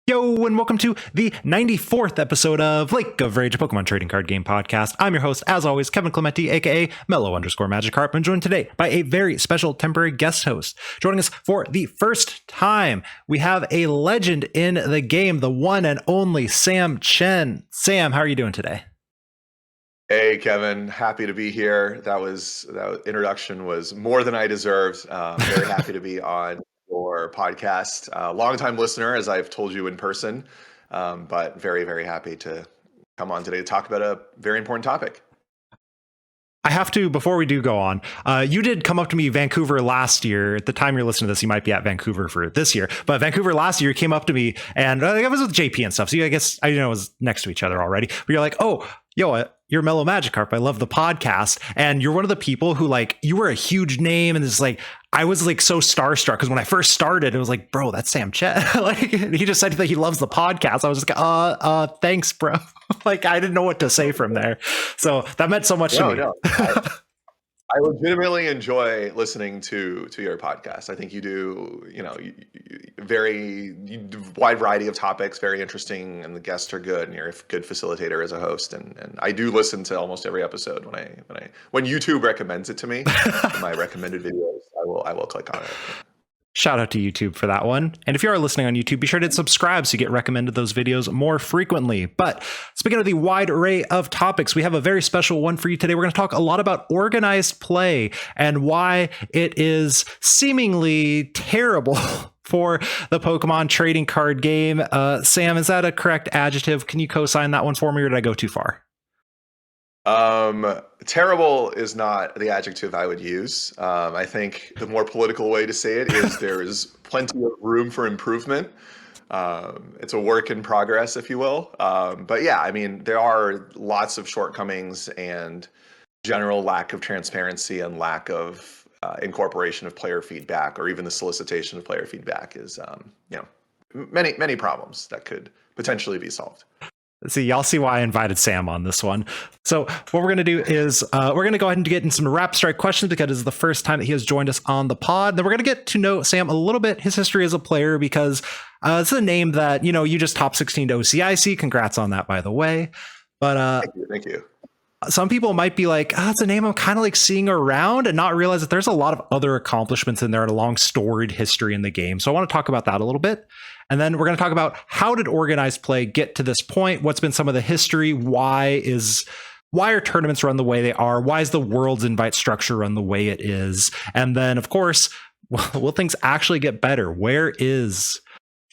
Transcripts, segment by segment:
Yo, and welcome to the 94th episode of Lake of Rage, a Pokemon trading card game podcast. I'm your host, as always, Kevin Clementi, aka Mellow_Magikarp, and joined today by a very special temporary guest host. Joining us for the first time, we have a legend in the game, the one and only Chen. Sam, how are you doing today? Hey, Kevin. Happy to be here. That introduction was more than I deserved. Very happy to be on your podcast. Longtime listener, as I've told you in person, but very, very happy to come on today to talk about a very important topic. I have to, before we do go on, you did come up to me Vancouver last year. At the time you're listening to this, you might be at Vancouver for this year. But Vancouver last year, you came up to me, and I was with JP and stuff. So I guess I didn't know it was next to each other already. But you're like, oh, yo, you're Mellow Magikarp. I love the podcast. And you're one of the people who, like, you were a huge name. And it's like, I was like so starstruck because when I first started, it was like, bro, that's Chen. Like, he just said that he loves the podcast. I was just like, thanks, bro. Like, I didn't know what to say from there. So that meant so much to me. No. I legitimately enjoy listening to your podcast. I think you do, very wide variety of topics, very interesting, and the guests are good, and you're a good facilitator as a host. And I do listen to almost every episode when YouTube recommends it to me. My recommended videos, I will click on it. Shout out to YouTube for that one. And if you are listening on YouTube, be sure to subscribe so you get recommended those videos more frequently. But speaking of the wide array of topics, we have a very special one for you today. We're going to talk a lot about organized play and why it is seemingly terrible for the Pokemon trading card game. Sam, is that a correct adjective? Can you co-sign that one for me, or did I go too far? Terrible is not the adjective I would use. I think the more political way to say it is there is plenty of room for improvement. It's a work in progress, if you will. But yeah, I mean, there are lots of shortcomings and general lack of transparency and lack of incorporation of player feedback, or even the solicitation of player feedback is, many problems that could potentially be solved. See, y'all see why I invited Sam on this one. So what we're going to do is we're going to go ahead and get in some rapid strike questions because this is the first time that he has joined us on the pod. Then we're going to get to know Sam a little bit, his history as a player, because it's a name that, you just top 16 to OCIC. Congrats on that, by the way. But Thank you. Some people might be like, it's a name I'm kind of like seeing around, and not realize that there's a lot of other accomplishments in there and a long storied history in the game. So I want to talk about that a little bit. And then we're going to talk about how did organized play get to this point? What's been some of the history? Why are tournaments run the way they are? Why is the world's invite structure run the way it is? And then, of course, will things actually get better? Where is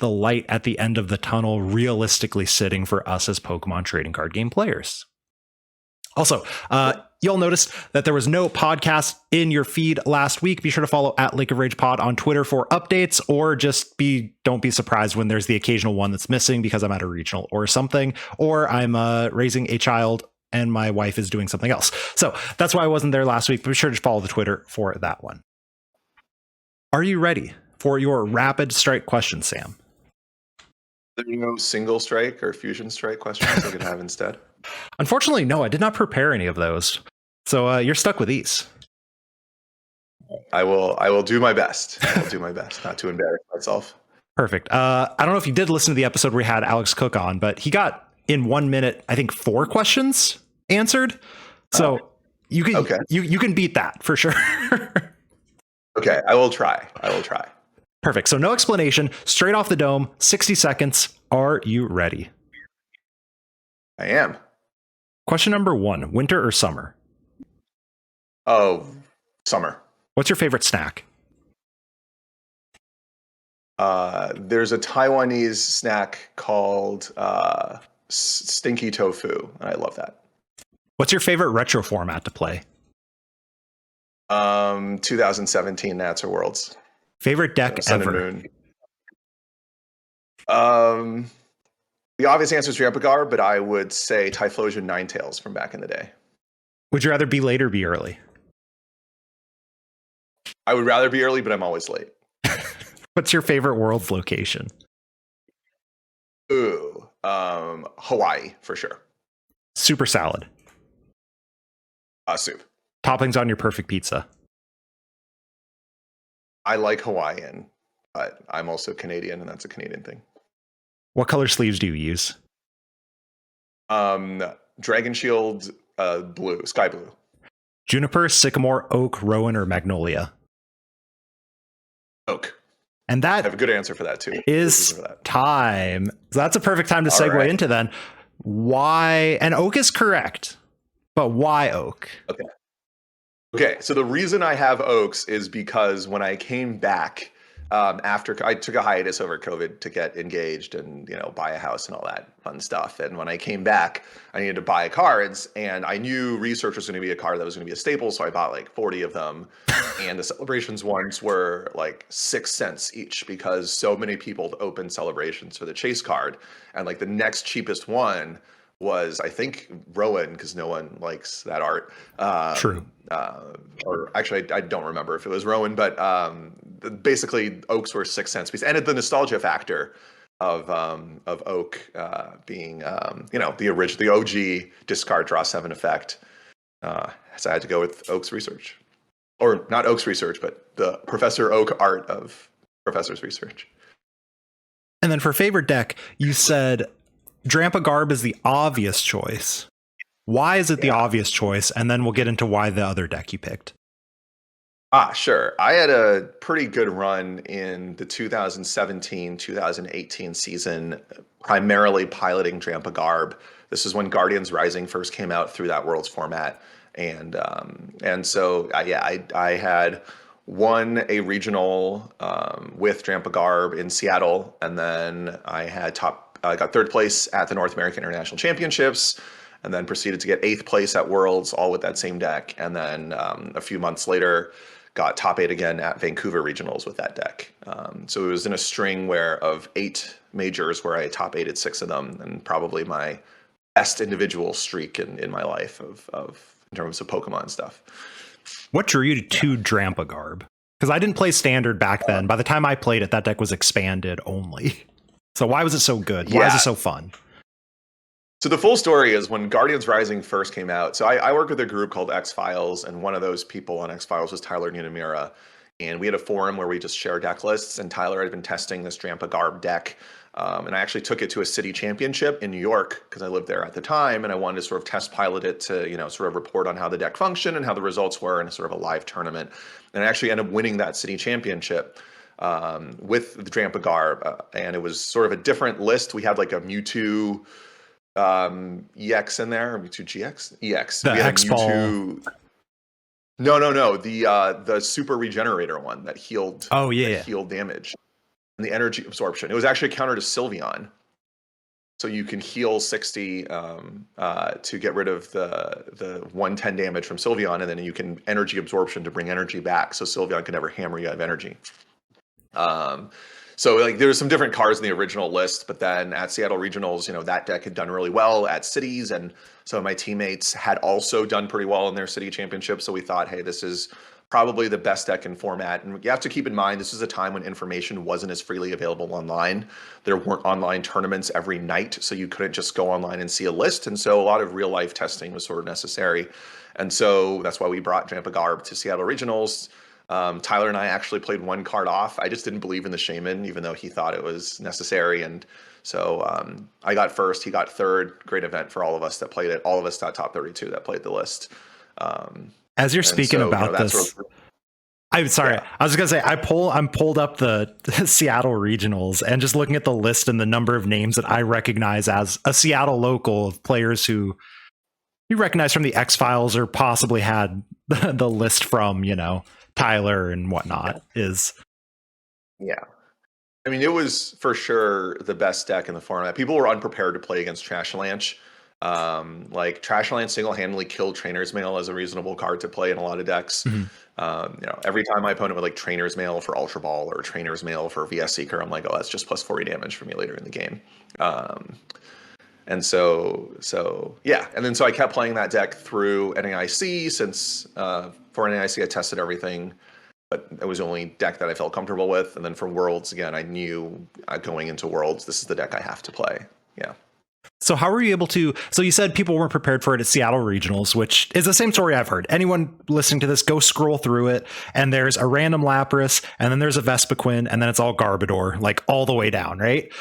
the light at the end of the tunnel realistically sitting for us as Pokemon trading card game players? Also, you'll notice that there was no podcast in your feed last week. Be sure to follow at Lake of Rage Pod on Twitter for updates, or just don't be surprised when there's the occasional one that's missing because I'm at a regional or something, or I'm raising a child and my wife is doing something else. So that's why I wasn't there last week, but be sure to follow the Twitter for that one. Are you ready for your rapid strike question, Sam? There are no single strike or fusion strike questions I could have instead? Unfortunately, no, I did not prepare any of those. So you're stuck with these. I will do my best. I will do my best not to embarrass myself. Perfect. I don't know if you did listen to the episode where we had Alex Cook on, but he got in 1 minute, I think 4 questions answered. So you can beat that for sure. Okay, I will try. Perfect. So no explanation, straight off the dome, 60 seconds. Are you ready? I am. Question number 1, winter or summer? Oh, summer. What's your favorite snack? There's a Taiwanese snack called stinky tofu, and I love that. What's your favorite retro format to play? 2017 Nats or Worlds. Favorite deck Sun ever? And Moon. The obvious answer is Replicar, but I would say Typhlosion Ninetales from back in the day. Would you rather be late or be early? I would rather be early, but I'm always late. What's your favorite world's location? Ooh, Hawaii for sure. Soup or salad? Soup. Toppings on your perfect pizza? I like Hawaiian, but I'm also Canadian, and that's a Canadian thing. What color sleeves do you use? Dragon Shield, blue, sky blue. Juniper, sycamore, oak, rowan, or magnolia? Oak. And I have a that good answer for that too. is time. So that's a perfect time to All segue right. into then. Why? And oak is correct, but why oak? Okay, so the reason I have oaks is because when I came back after I took a hiatus over COVID to get engaged and buy a house and all that fun stuff, and when I came back, I needed to buy cards, and I knew Research was going to be a card that was going to be a staple, so I bought like 40 of them, and the Celebrations ones were like 6 cents each because so many people opened Celebrations for the Chase card, and like the next cheapest one was I think Rowan because no one likes that art. True. Or actually, I don't remember if it was Rowan, but basically oaks were 6 cents piece, and the nostalgia factor of oak being the original, the OG discard draw 7 effect. So I had to go with Oak's Research, or not Oak's Research, but the Professor Oak art of Professor's Research. And then for favorite deck, you said Drampa Garb is the obvious choice. Why is it the obvious choice? And then we'll get into why the other deck you picked. Sure. I had a pretty good run in the 2017-2018 season, primarily piloting Drampa Garb. This is when Guardians Rising first came out through that Worlds format. And so I had won a regional with Drampa Garb in Seattle, and then I got third place at the North American International Championships, and then proceeded to get 8th place at Worlds, all with that same deck. And then a few months later, got top 8 again at Vancouver Regionals with that deck. So it was in a string of 8 majors where I top 8'd 6 of them, and probably my best individual streak in my life of in terms of Pokemon stuff. What drew you to Drampa Garb? Because I didn't play Standard back then. By the time I played it, that deck was expanded only. So why was it so good? Why is it so fun? So the full story is when Guardians Rising first came out. So I worked with a group called X-Files, and one of those people on X-Files was Tyler Nunamira. And we had a forum where we just share deck lists, and Tyler had been testing this Drampa Garb deck. And I actually took it to a city championship in New York because I lived there at the time, and I wanted to sort of test pilot it to, sort of report on how the deck functioned and how the results were in sort of a live tournament. And I actually ended up winning that city championship with the Drampa Garb. And it was sort of a different list. We had like a Mewtwo EX in there, or Mewtwo GX? EX. The we had X-Ball. Mewtwo. No. The super regenerator one that healed. Oh yeah. Healed damage and the energy absorption. It was actually a counter to Sylveon, so you can heal 60 to get rid of the 110 damage from Sylveon, and then you can energy absorption to bring energy back, so Sylveon can never hammer you out of energy. So like there were some different cards in the original list, but then at Seattle Regionals, that deck had done really well at cities, and some of my teammates had also done pretty well in their city championship. So we thought, hey, this is probably the best deck in format. And you have to keep in mind, this is a time when information wasn't as freely available online. There weren't online tournaments every night, so you couldn't just go online and see a list. And so a lot of real life testing was sort of necessary. And so that's why we brought Drampa Garb to Seattle Regionals. Tyler and I actually played one card off. I just didn't believe in the Shaman, even though he thought it was necessary. And so I got first, he got third. Great event for all of us that played it. All of us got top 32 that played the list. As you're speaking about this, I'm sorry. Yeah. I was going to say, I'm pulled up the Seattle Regionals and just looking at the list and the number of names that I recognize as a Seattle local of players who you recognize from the X-Files or possibly had the list from, Tyler and whatnot is. Yeah. I mean, it was for sure the best deck in the format. People were unprepared to play against Trashalanche. Like Trashalanche single-handedly killed Trainer's Mail as a reasonable card to play in a lot of decks. Mm-hmm. Every time my opponent would like Trainer's Mail for Ultra Ball or Trainer's Mail for VS Seeker, I'm like, oh, that's just plus 40 damage for me later in the game. And so yeah. And then so I kept playing that deck through NAIC since for NAIC I tested everything, but it was the only deck that I felt comfortable with. And then for Worlds, again, I knew going into Worlds, this is the deck I have to play. Yeah. So how were you able to, so you said people weren't prepared for it at Seattle Regionals, which is the same story I've heard. Anyone listening to this, go scroll through it, and there's a random Lapras, and then there's a Vespiquen, and then it's all Garbodor, like all the way down, right?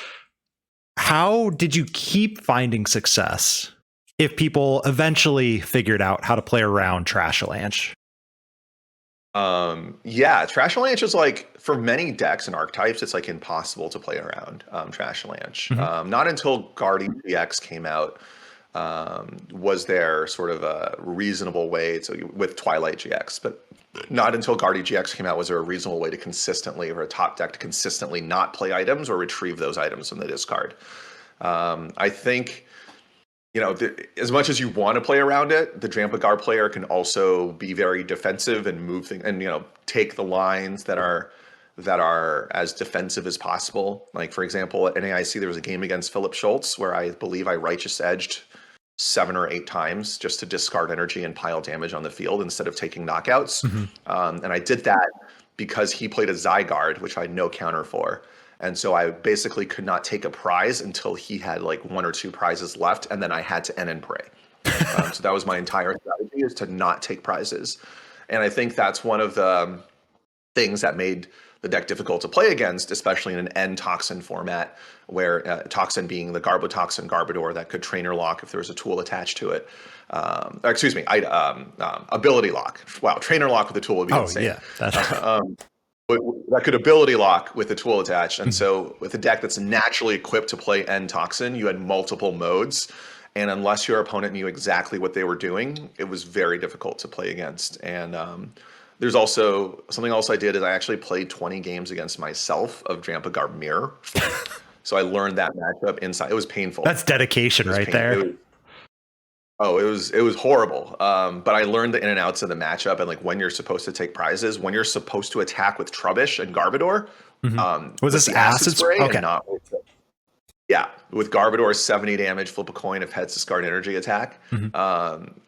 how did you keep finding success if people eventually figured out how to play around Trashalanche? Yeah, Trashalanche is like for many decks and archetypes, it's like impossible to play around Trashalanche. Mhm. Not until Guardian GX came out was there sort of a reasonable way to with Twilight GX, but not until Guardian GX came out was there a reasonable way to consistently or a top deck to consistently not play items or retrieve those items from the discard. I think as much as you want to play around it, the Drampagar player can also be very defensive and move things and take the lines that are as defensive as possible. Like for example, at NAIC there was a game against Philip Schultz where I believe I righteous edged 7 or 8 times just to discard energy and pile damage on the field instead of taking knockouts. Mhm. And I did that because he played a Zygarde, which I had no counter for. And so I basically could not take a prize until he had like 1 or 2 prizes left, and then I had to end and pray. So that was my entire strategy, is to not take prizes. And I think that's one of the things that made the deck difficult to play against, especially in an N toxin format, where toxin being the Garbotoxin Garbodor that could trainer lock if there was a tool attached to it. Excuse me, ability lock. Wow, trainer lock with a tool would be insane. Yeah, that's That could ability lock with a tool attached. And so with a deck that's naturally equipped to play N toxin, you had multiple modes. And unless your opponent knew exactly what they were doing, it was very difficult to play against. And there's also something else I did is I actually played 20 games against myself of Drampagar Mirror. So I learned that matchup inside. It was painful. That's dedication right there. It was horrible. But I learned the in and outs of the matchup and like when you're supposed to take prizes, when you're supposed to attack with Trubbish and Garbodor. Was this acid spray? Okay. And not with Garbodor's 70 damage, flip a coin if heads discard energy attack.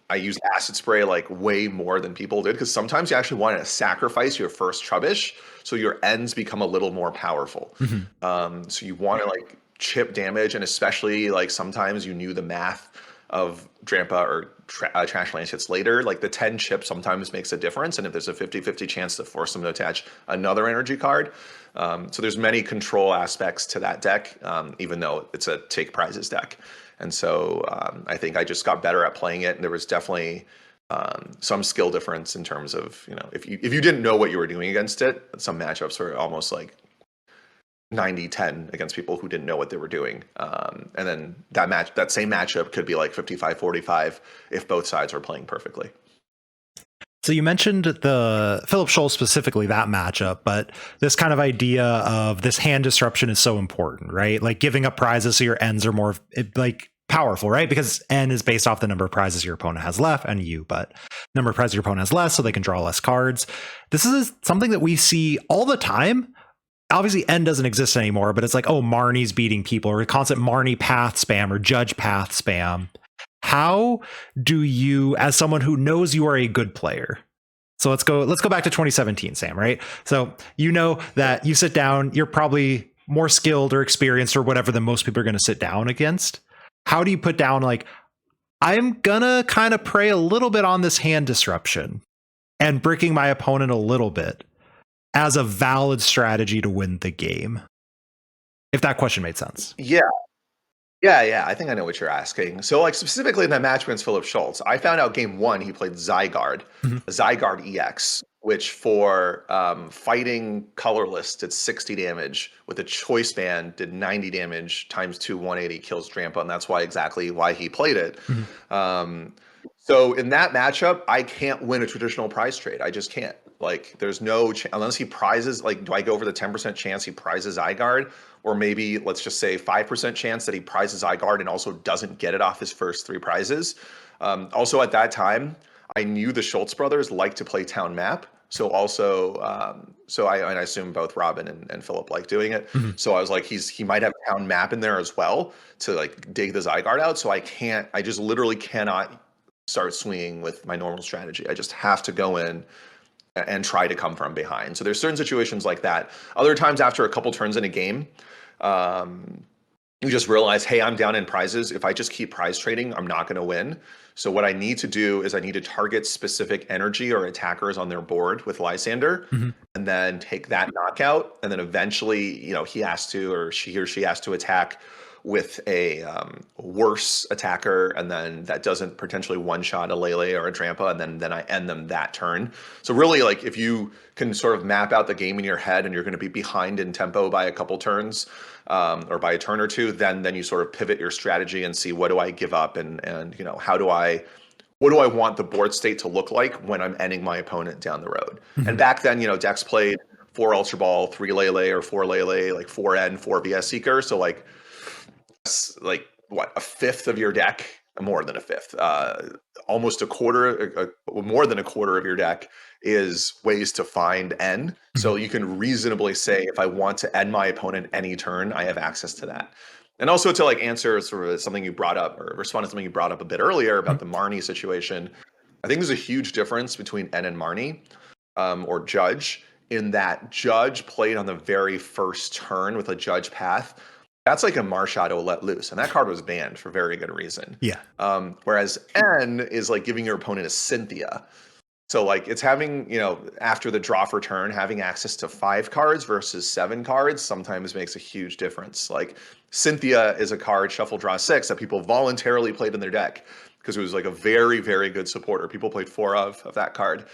I used acid spray like way more than people did because sometimes you actually want to sacrifice your first Trubbish so your ends become a little more powerful. So you want to like chip damage, and especially like sometimes you knew the math of Drampa or Trashalanche hits later, like the 10 chip sometimes makes a difference. And if there's a 50-50 chance to force them to attach another energy card. So there's many control aspects to that deck, even though it's a take prizes deck. And so I think I just got better at playing it. And there was definitely some skill difference in terms of, if you didn't know what you were doing against it, some matchups were almost like 90-10 against people who didn't know what they were doing. And then that same matchup could be like 55-45 if both sides were playing perfectly. So you mentioned the Philip Schultz specifically, that matchup, but this kind of idea of this hand disruption is so important, right? Like giving up prizes so your ends are more like powerful, right? Because N is based off the number of prizes your opponent has left, and U, but number of prizes your opponent has less, so they can draw less cards. This is something that we see all the time. Obviously, N doesn't exist anymore, but it's like, oh, Marnie's beating people, or constant Marnie path spam or Judge path spam. How do you, as someone who knows you are a good player, so let's go back to 2017, Sam, right? So you know that you sit down, you're probably more skilled or experienced or whatever than most people are going to sit down against. How do you put down like, I'm gonna kind of prey a little bit on this hand disruption and bricking my opponent a little bit as a valid strategy to win the game? If that question made sense. Yeah, I think I know what you're asking. So, like specifically in that match against Philip Schultz, I found out game 1 he played Zygarde, Zygarde EX, which for fighting colorless did 60 damage. With a choice band, did 90 damage times 2, 180 kills Drampa, and that's exactly why he played it. So in that matchup, I can't win a traditional prize trade. I just can't. Like, there's no unless he prizes. Like, do I go over the 10% chance he prizes Zygarde? Or maybe let's just say 5% chance that he prizes Zygarde and also doesn't get it off his first 3 prizes. Also at that time, I knew the Schultz brothers liked to play town map. So also, I assume both Robin and Philip like doing it. So I was like, he might have town map in there as well to like dig the Zygarde out. So I just literally cannot start swinging with my normal strategy. I just have to go in and try to come from behind. So there's certain situations like that. Other times after a couple turns in a game, you just realize, hey, I'm down in prizes. If I just keep prize trading, I'm not going to win. So what I need to do is I need to target specific energy or attackers on their board with Lysander, and then take that knockout. And then eventually, he has to, or she has to attack with a worse attacker, and then that doesn't potentially one-shot a Lele or a Drampa, and then I end them that turn. So really, like, if you can sort of map out the game in your head and you're going to be behind in tempo by a couple turns, or by a turn or two, then you sort of pivot your strategy and see, what do I give up, and you know, what do I want the board state to look like when I'm ending my opponent down the road? Mhm. And back then, you know, decks played 4 Ultra Ball, 3 Lele, or 4 Lele, like 4N, 4 VS Seeker. So like what, a fifth of your deck, more than a fifth, almost a quarter, more than a quarter of your deck is ways to find N. So you can reasonably say, if I want to end my opponent any turn, I have access to that. And also to like answer sort of something you brought up, or respond to something you brought up a bit earlier about the Marnie situation, I think there's a huge difference between N and Marnie, or Judge, in that Judge played on the very first turn with a Judge path. That's like a Marshadow let loose, and that card was banned for very good reason. Yeah. Whereas N is like giving your opponent a Cynthia. So like it's having, you know, after the draw for turn, having access to 5 cards versus 7 cards sometimes makes a huge difference. Like Cynthia is a card, shuffle draw 6, that people voluntarily played in their deck because it was like a very, very good supporter. People played 4 of that card.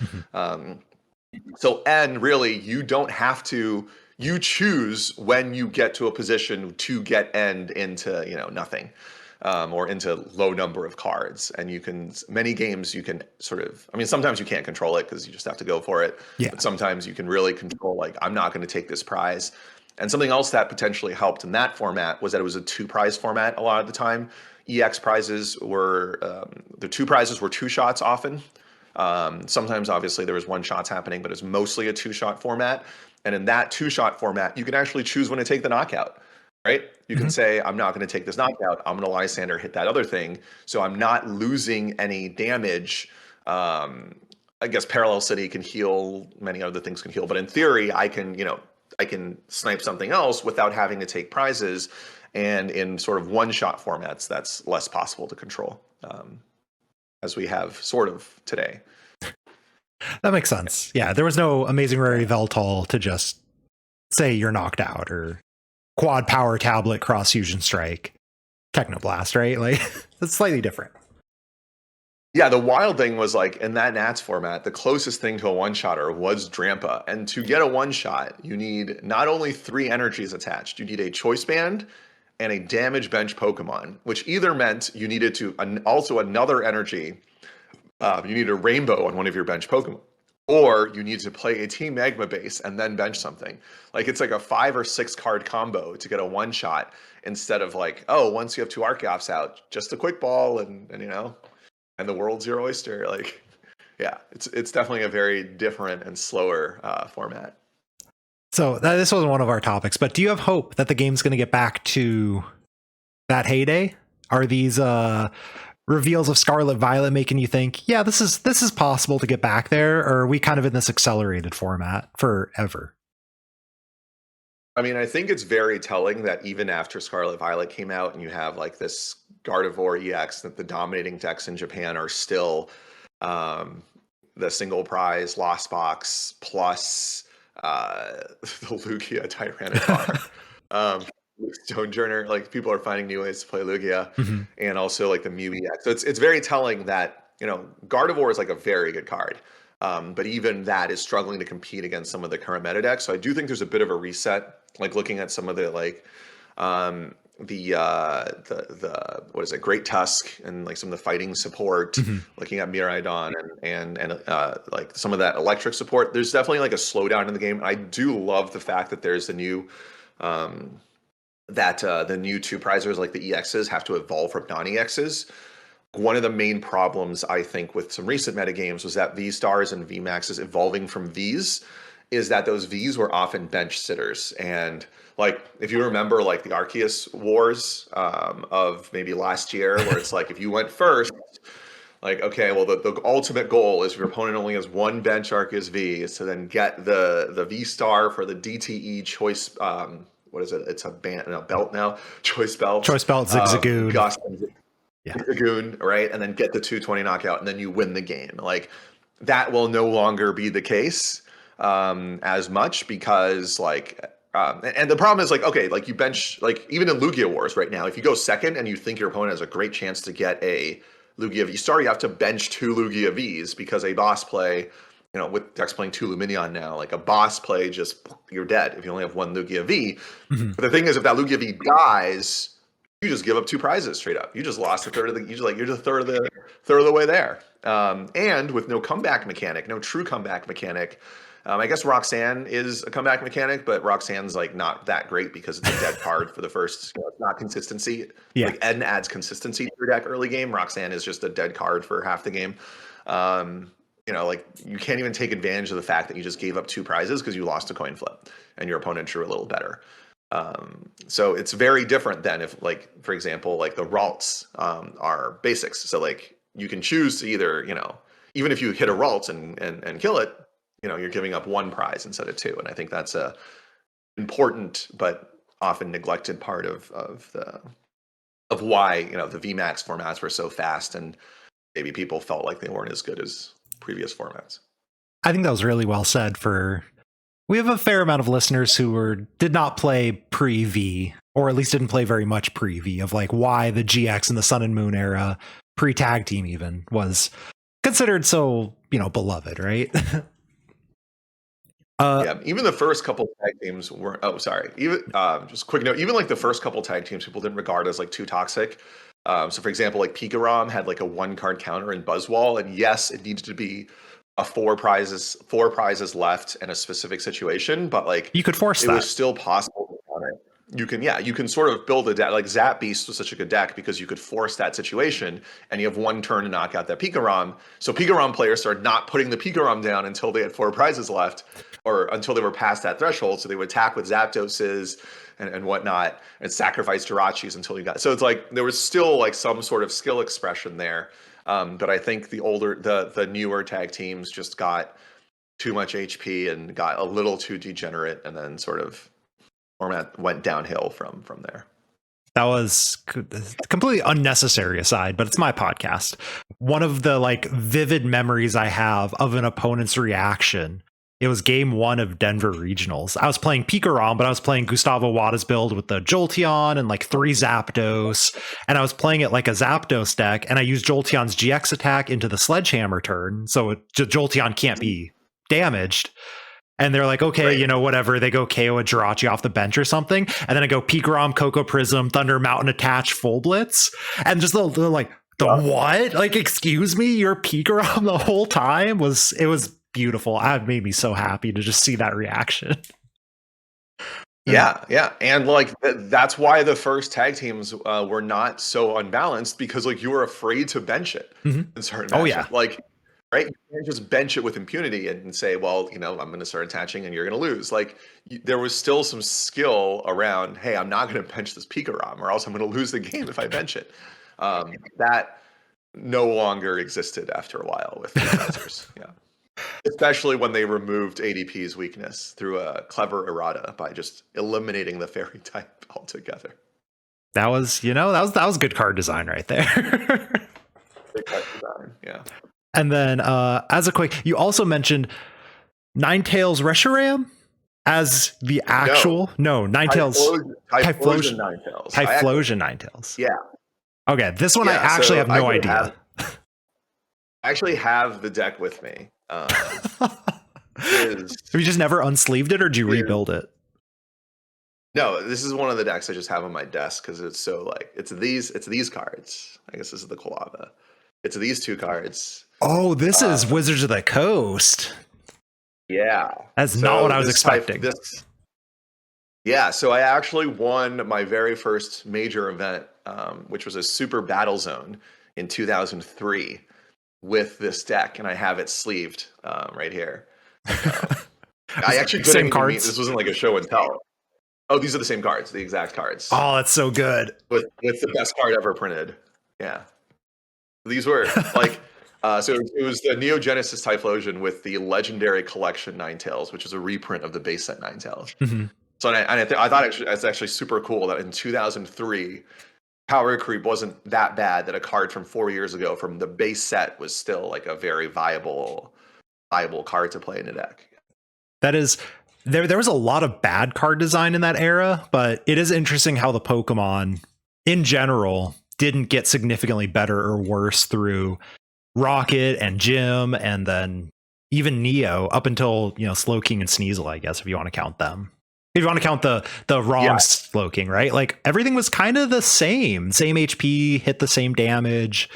So N, really, you don't have to, you choose when you get to a position to get end into, you know, nothing. Or into low number of cards. And you can, many games you can sort of, I mean, sometimes you can't control it because you just have to go for it. Yeah. But sometimes you can really control, like, I'm not going to take this prize. And something else that potentially helped in that format was that it was a 2 prize format a lot of the time. EX prizes were, the 2 prizes were 2 shots often. Sometimes obviously there was 1 shots happening, but it's mostly a 2-shot format. And in that 2-shot format, you can actually choose when to take the knockout. Right? You can say, I'm not going to take this knockout. I'm going to Lysander, hit that other thing. So I'm not losing any damage. I guess Parallel City can heal, many other things can heal. But in theory, I can, you know, I can snipe something else without having to take prizes. And in sort of 1-shot formats, that's less possible to control, as we have sort of today. That makes sense. Yeah, there was no Amazing Rare Veltal to just say you're knocked out, or quad power tablet cross fusion strike Technoblast, right? Like, it's slightly different. Yeah, the wild thing was, like, in that Nats format, the closest thing to a one-shotter was Drampa. And to get a one-shot, you need not only 3 energies attached, you need a Choice Band and a Damage Bench Pokemon, which either meant you needed to also another energy, you need a Rainbow on one of your bench Pokemon, or you need to play a Team Magma base and then bench something. Like, it's like a 5 or 6 card combo to get a one-shot, instead of like, oh, once you have 2 Archeops out, just a quick ball and you know, and the world's your oyster. Like, yeah, it's definitely a very different and slower format. So this wasn't one of our topics, but do you have hope that the game's going to get back to that heyday? Are these reveals of Scarlet Violet making you think, yeah, this is possible to get back there, or are we kind of in this accelerated format forever? I mean, I think it's very telling that even after Scarlet Violet came out and you have like this Gardevoir EX, that the dominating decks in Japan are still the single prize Lost Box plus the Lugia Tyranitar. Stonejourner, like, people are finding new ways to play Lugia, and also like the Mew EX. So it's very telling that, you know, Gardevoir is like a very good card. But even that is struggling to compete against some of the current meta decks. So I do think there's a bit of a reset, like looking at some of the like the what is it, Great Tusk, and like some of the fighting support, looking at Miraidon and like some of that electric support. There's definitely like a slowdown in the game. I do love the fact that there's the new the new 2 prizers, like the EXs, have to evolve from non-EXs. One of the main problems, I think, with some recent metagames was that V-Stars and V-Maxes evolving from Vs, is that those Vs were often bench sitters. And like, if you remember like the Arceus Wars of maybe last year, where it's like, if you went first, like, okay, well, the ultimate goal is, if your opponent only has 1 bench Arceus V, is to then get the V-Star for the DTE choice, what is it? It's a belt now. Choice belt. Choice belt, Zigzagoon. Gus, Yeah. Dragoon, right? And then get the 220 knockout, and then you win the game. Like, that will no longer be the case as much, because like And the problem is like, okay, like you bench, like even in Lugia Wars right now, if you go second and you think your opponent has a great chance to get a Lugia V star, you have to bench 2 Lugia Vs because a boss play, with Dex playing 2 Luminion now, like a boss play, just you're dead if you only have 1 Lugia V. Mhm. But the thing is, if that Lugia V dies, you just give up 2 prizes straight up. You just lost a third of the. You're just third of the way there. And with no comeback mechanic, no true comeback mechanic. I guess Roxanne is a comeback mechanic, but Roxanne's like not that great because it's a dead card for the first. It's not consistency. Yeah. Like Eden adds consistency to your deck early game. Roxanne is just a dead card for half the game. Like you can't even take advantage of the fact that you just gave up 2 prizes because you lost a coin flip and your opponent drew a little better. So it's very different than if, like, for example, like the Ralts are basics. So like you can choose to either, even if you hit a Ralt and kill it, you're giving up 1 prize instead of 2. And I think that's a important but often neglected part of why, the VMAX formats were so fast and maybe people felt like they weren't as good as previous formats. I think that was really well said. We have a fair amount of listeners who did not play pre-V, or at least didn't play very much pre-V, of like why the GX and the Sun and Moon era, pre-tag team even, was considered so, beloved, right? Yeah, even the first couple tag teams were. Oh, sorry. Even just a quick note. Even like the first couple tag teams, people didn't regard as like too toxic. So, for example, like Pikarom had like a 1-card counter in Buzzwall, and yes, it needed to be a 4 prizes left in a specific situation, but like You could force it that. was still possible to counter. You can sort of build a deck. Like Zap Beast was such a good deck because you could force that situation, and you have 1 turn to knock out that Pikarom. So Pikarom players started not putting the Pikarom down until they had 4 prizes left, or until they were past that threshold. So they would attack with Zapdoses and whatnot, and sacrifice Jirachis until you got. So it's like there was still like some sort of skill expression there. But I think the newer tag teams just got too much HP and got a little too degenerate, and then sort of format went downhill from there. That was completely unnecessary aside, but it's my podcast. One of the like vivid memories I have of an opponent's reaction. It was game 1 of Denver Regionals. I was playing Pikarom, but I was playing Gustavo Wada's build with the Jolteon and like 3 Zapdos. And I was playing it like a Zapdos deck, and I used Jolteon's GX attack into the Sledgehammer turn, so Jolteon can't be damaged. And they're like, okay, Right. whatever. They go KO a Jirachi off the bench or something. And then I go Pikarom, Coco Prism, Thunder Mountain Attach, Full Blitz. And just they're like, what? Like, excuse me, you're Pikarom the whole time? It was beautiful. It made me so happy to just see that reaction. Yeah. And like that's why the first tag teams were not so unbalanced, because like you were afraid to bench it in certain matchups. Yeah. Like, right? You can't just bench it with impunity and say, well, I'm going to start attaching and you're going to lose. Like there was still some skill around, hey, I'm not going to bench this Pikarom or else I'm going to lose the game if I bench it. That no longer existed after a while with the browsers. Yeah. Especially when they removed ADP's weakness through a clever errata by just eliminating the fairy type altogether. That was good card design right there. Great card design, yeah. And then as a quick, you also mentioned Ninetales Reshiram as the actual Ninetales Typhlosion Ninetales. Typhlosion Ninetales. Yeah. Okay, this one I actually have no idea. I actually have the deck with me. Have you just never unsleeved it, or did you rebuild it? No, this is one of the decks I just have on my desk because it's so like it's these cards. I guess this is the Kolava. It's these 2 cards. Oh, this is Wizards of the Coast. Yeah. That's not what I was expecting. So I actually won my very first major event, which was a Super Battle Zone in 2003 with this deck, and I have it sleeved right here. I actually couldn't same cards. This wasn't like a show and tell. Oh, these are the same cards, the exact cards. Oh, that's so good. With the best card ever printed. Yeah. These were like, so it was the Neo Genesis Typhlosion with the legendary collection Ninetales, which is a reprint of the base set Ninetales. Mm-hmm. So I thought it's actually super cool that in 2003, power creep wasn't that bad, that a card from 4 years ago from the base set was still like a very viable card to play in a deck. That is there was a lot of bad card design in that era, but it is interesting how the Pokemon in general didn't get significantly better or worse through Rocket and Jim and then even Neo up until, Slowking and Sneasel, I guess, if you want to count them. If you want to count the wrong Yeah. Slowking, right? Like everything was kind of the same HP, hit the same damage.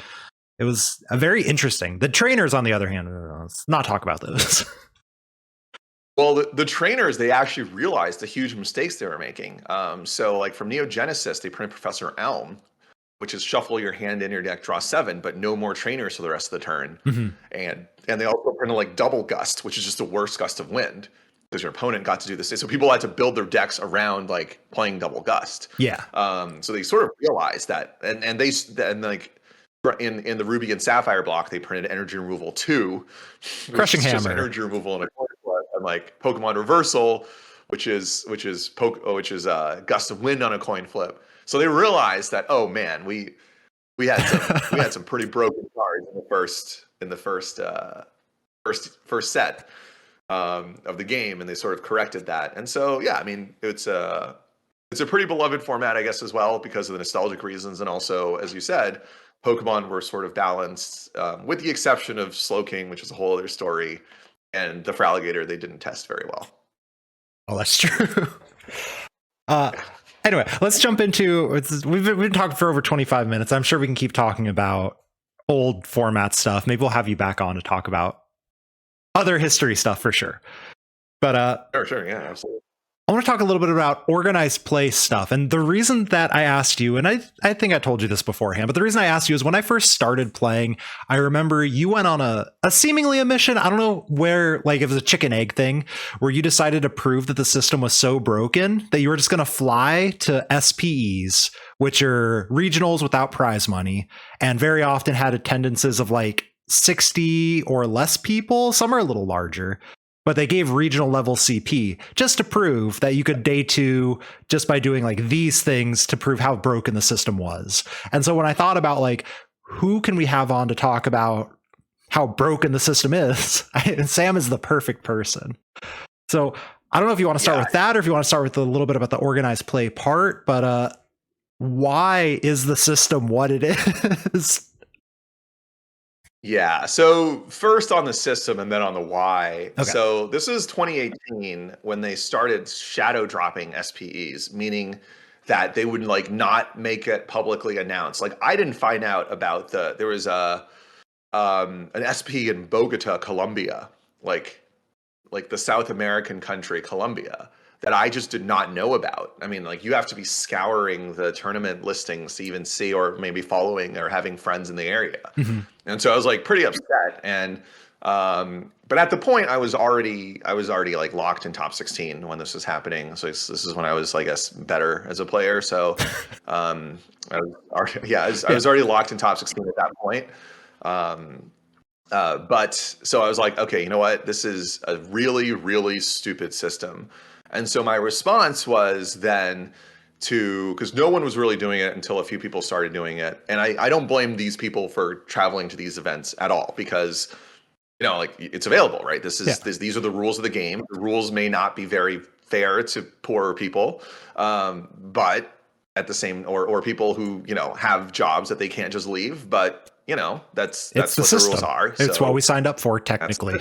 It was very interesting. The trainers, on the other hand, let's not talk about those. Well, the trainers, they actually realized the huge mistakes they were making. So like from Neo Genesis, they printed Professor Elm, which is shuffle your hand in your deck, draw 7, but no more trainers for the rest of the turn. Mm-hmm. And they also printed like Double Gust, which is just the worst gust of wind because your opponent got to do this. So people had to build their decks around like playing Double Gust. Yeah. So they sort of realized that, and like in the Ruby and Sapphire block, they printed Energy Removal 2, Crushing which is just Hammer. Energy Removal and a coin flip, and like Pokemon Reversal, which is Gust of Wind on a coin flip. So they realized that, oh man, we had some pretty broken cards in the first set of the game, and they sort of corrected that. And so yeah, I mean it's a pretty beloved format, I guess, as well because of the nostalgic reasons, and also as you said, Pokemon were sort of balanced, with the exception of Slowking, which is a whole other story, and the Feraligatr they didn't test very well. Oh, that's true. Anyway, let's jump into. We've been talking for over 25 minutes. I'm sure we can keep talking about old format stuff. Maybe we'll have you back on to talk about other history stuff for sure. But Sure, yeah, absolutely. I want to talk a little bit about organized play stuff. And the reason that I asked you, and I think I told you this beforehand, but the reason I asked you is when I first started playing, I remember you went on a seemingly a mission. I don't know where, like it was a chicken egg thing where you decided to prove that the system was so broken that you were just going to fly to SPEs, which are regionals without prize money, and very often had attendances of like 60 or less people. Some are a little larger. But they gave regional level CP just to prove that you could day 2 just by doing like these things to prove how broken the system was. And so when I thought about like, who can we have on to talk about how broken the system is, Sam is the perfect person. So I don't know if you want to start with that or if you want to start with a little bit about the organized play part, but why is the system what it is? Yeah. So first on the system and then on the why. Okay. So this is 2018 when they started shadow dropping SPEs, meaning that they would like not make it publicly announced. Like I didn't find out about there was an SP in Bogota, Colombia, like the South American country, Colombia, that I just did not know about. I mean, like you have to be scouring the tournament listings to even see, or maybe following or having friends in the area. Mm-hmm. And so I was like pretty upset. And but at the point I was already like locked in top 16 when this was happening. So this is when I was, I guess, better as a player. So I was already locked in top 16 at that point. But so I was like, okay, you know what? This is a really, really stupid system. And so my response was then because no one was really doing it until a few people started doing it. And I don't blame these people for traveling to these events at all because, like it's available, right? These are the rules of the game. The rules may not be very fair to poorer people, but at the same, or people who, have jobs that they can't just leave, but that's what the rules are. It's what we signed up for technically.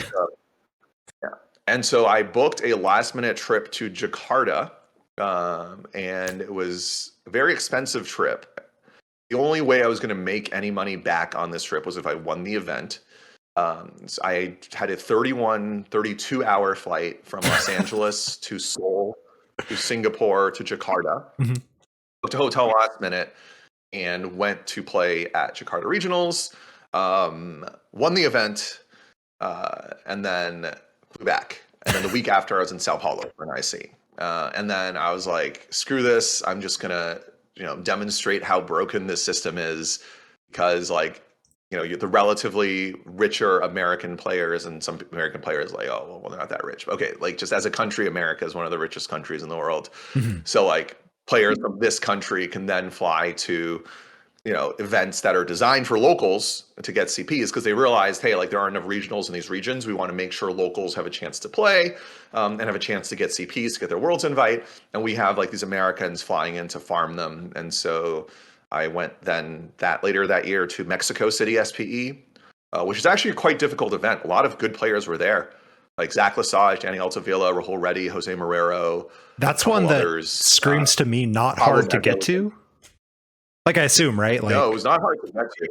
Yeah. And so I booked a last minute trip to Jakarta, and it was a very expensive trip. The only way I was going to make any money back on this trip was if I won the event. So I had a 32 hour flight from Los Angeles to Seoul to Singapore to Jakarta. Mm-hmm. Booked a hotel last minute and went to play at Jakarta Regionals. Won the event, and then flew back. And then the week after, I was in Sao Paulo for an IC. And then I was like, screw this. I'm just going to, demonstrate how broken this system is because the relatively richer American players and some American players like, oh, well, they're not that rich. Okay. Like just as a country, America is one of the richest countries in the world. Mm-hmm. So like players from this country can then fly to events that are designed for locals to get CPs, because they realized, hey, like there aren't enough regionals in these regions. We want to make sure locals have a chance to play, and have a chance to get CPs, to get their Worlds invite. And we have like these Americans flying in to farm them. And so I went then later that year to Mexico City SPE, which is actually a quite difficult event. A lot of good players were there, like Zach Lesage, Danny Altavilla, Rahul Reddy, Jose Marrero. That's one that others. screams to me not hard to get to. Like I assume, right? Like, no, it was not hard to get to.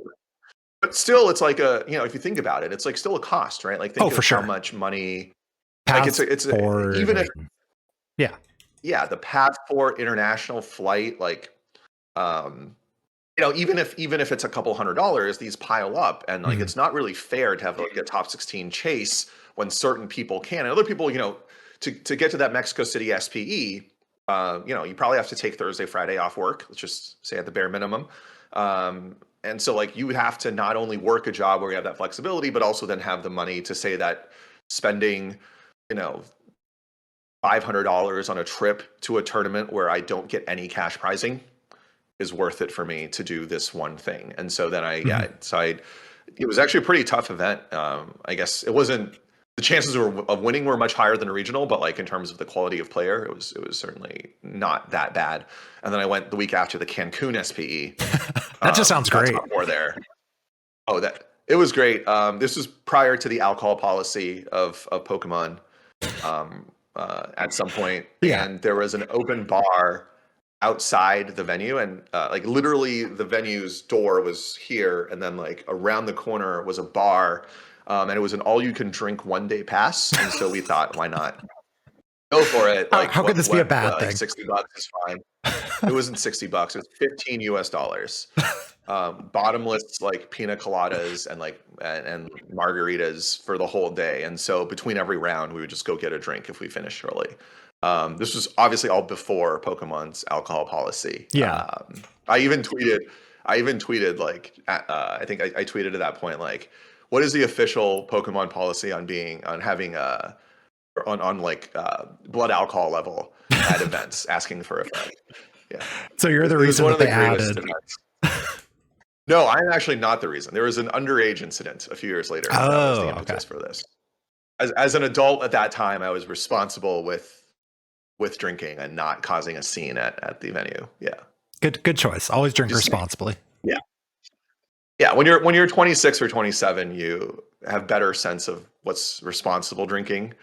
But still, it's like if you think about it, it's like still a cost, right? Like think for of sure. how much money. Passport, like even if the path for international flight, like even if it's a couple $100, these pile up, and like it's not really fair to have like a top 16 chase when certain people can, and other people, to get to that Mexico City SPE, you probably have to take Thursday, Friday off work. Let's just say at the bare minimum. And so like you would have to not only work a job where you have that flexibility, but also then have the money to say that spending, $500 on a trip to a tournament where I don't get any cash prizing is worth it for me to do this one thing. And so then it was actually a pretty tough event. I guess it wasn't, the chances of winning were much higher than a regional, but like in terms of the quality of player, it was certainly not that bad. And then I went the week after the Cancun SPE. That just sounds great. More there. Oh, it was great. This was prior to the alcohol policy of Pokemon. At some point, and there was an open bar outside the venue, and like literally the venue's door was here, and then like around the corner was a bar. And it was an all-you-can-drink one-day pass, and so we thought, why not go for it? Like, how could this be a bad thing? Like $60 is fine. It wasn't $60; it was $15 US. Bottomless like pina coladas and margaritas for the whole day. And so between every round, we would just go get a drink if we finished early. This was obviously all before Pokemon's alcohol policy. Yeah. I even tweeted like I think I tweeted at that point like, what is the official Pokemon policy on having blood alcohol level at events, asking for a friend? Yeah. So you're the reason that they added. No, I'm actually not the reason. There was an underage incident a few years later. That was the impetus for this. As an adult at that time, I was responsible with drinking and not causing a scene at the venue. Yeah. Good choice. Always drink responsibly. Yeah. Yeah, when you're 26 or 27, you have better sense of what's responsible drinking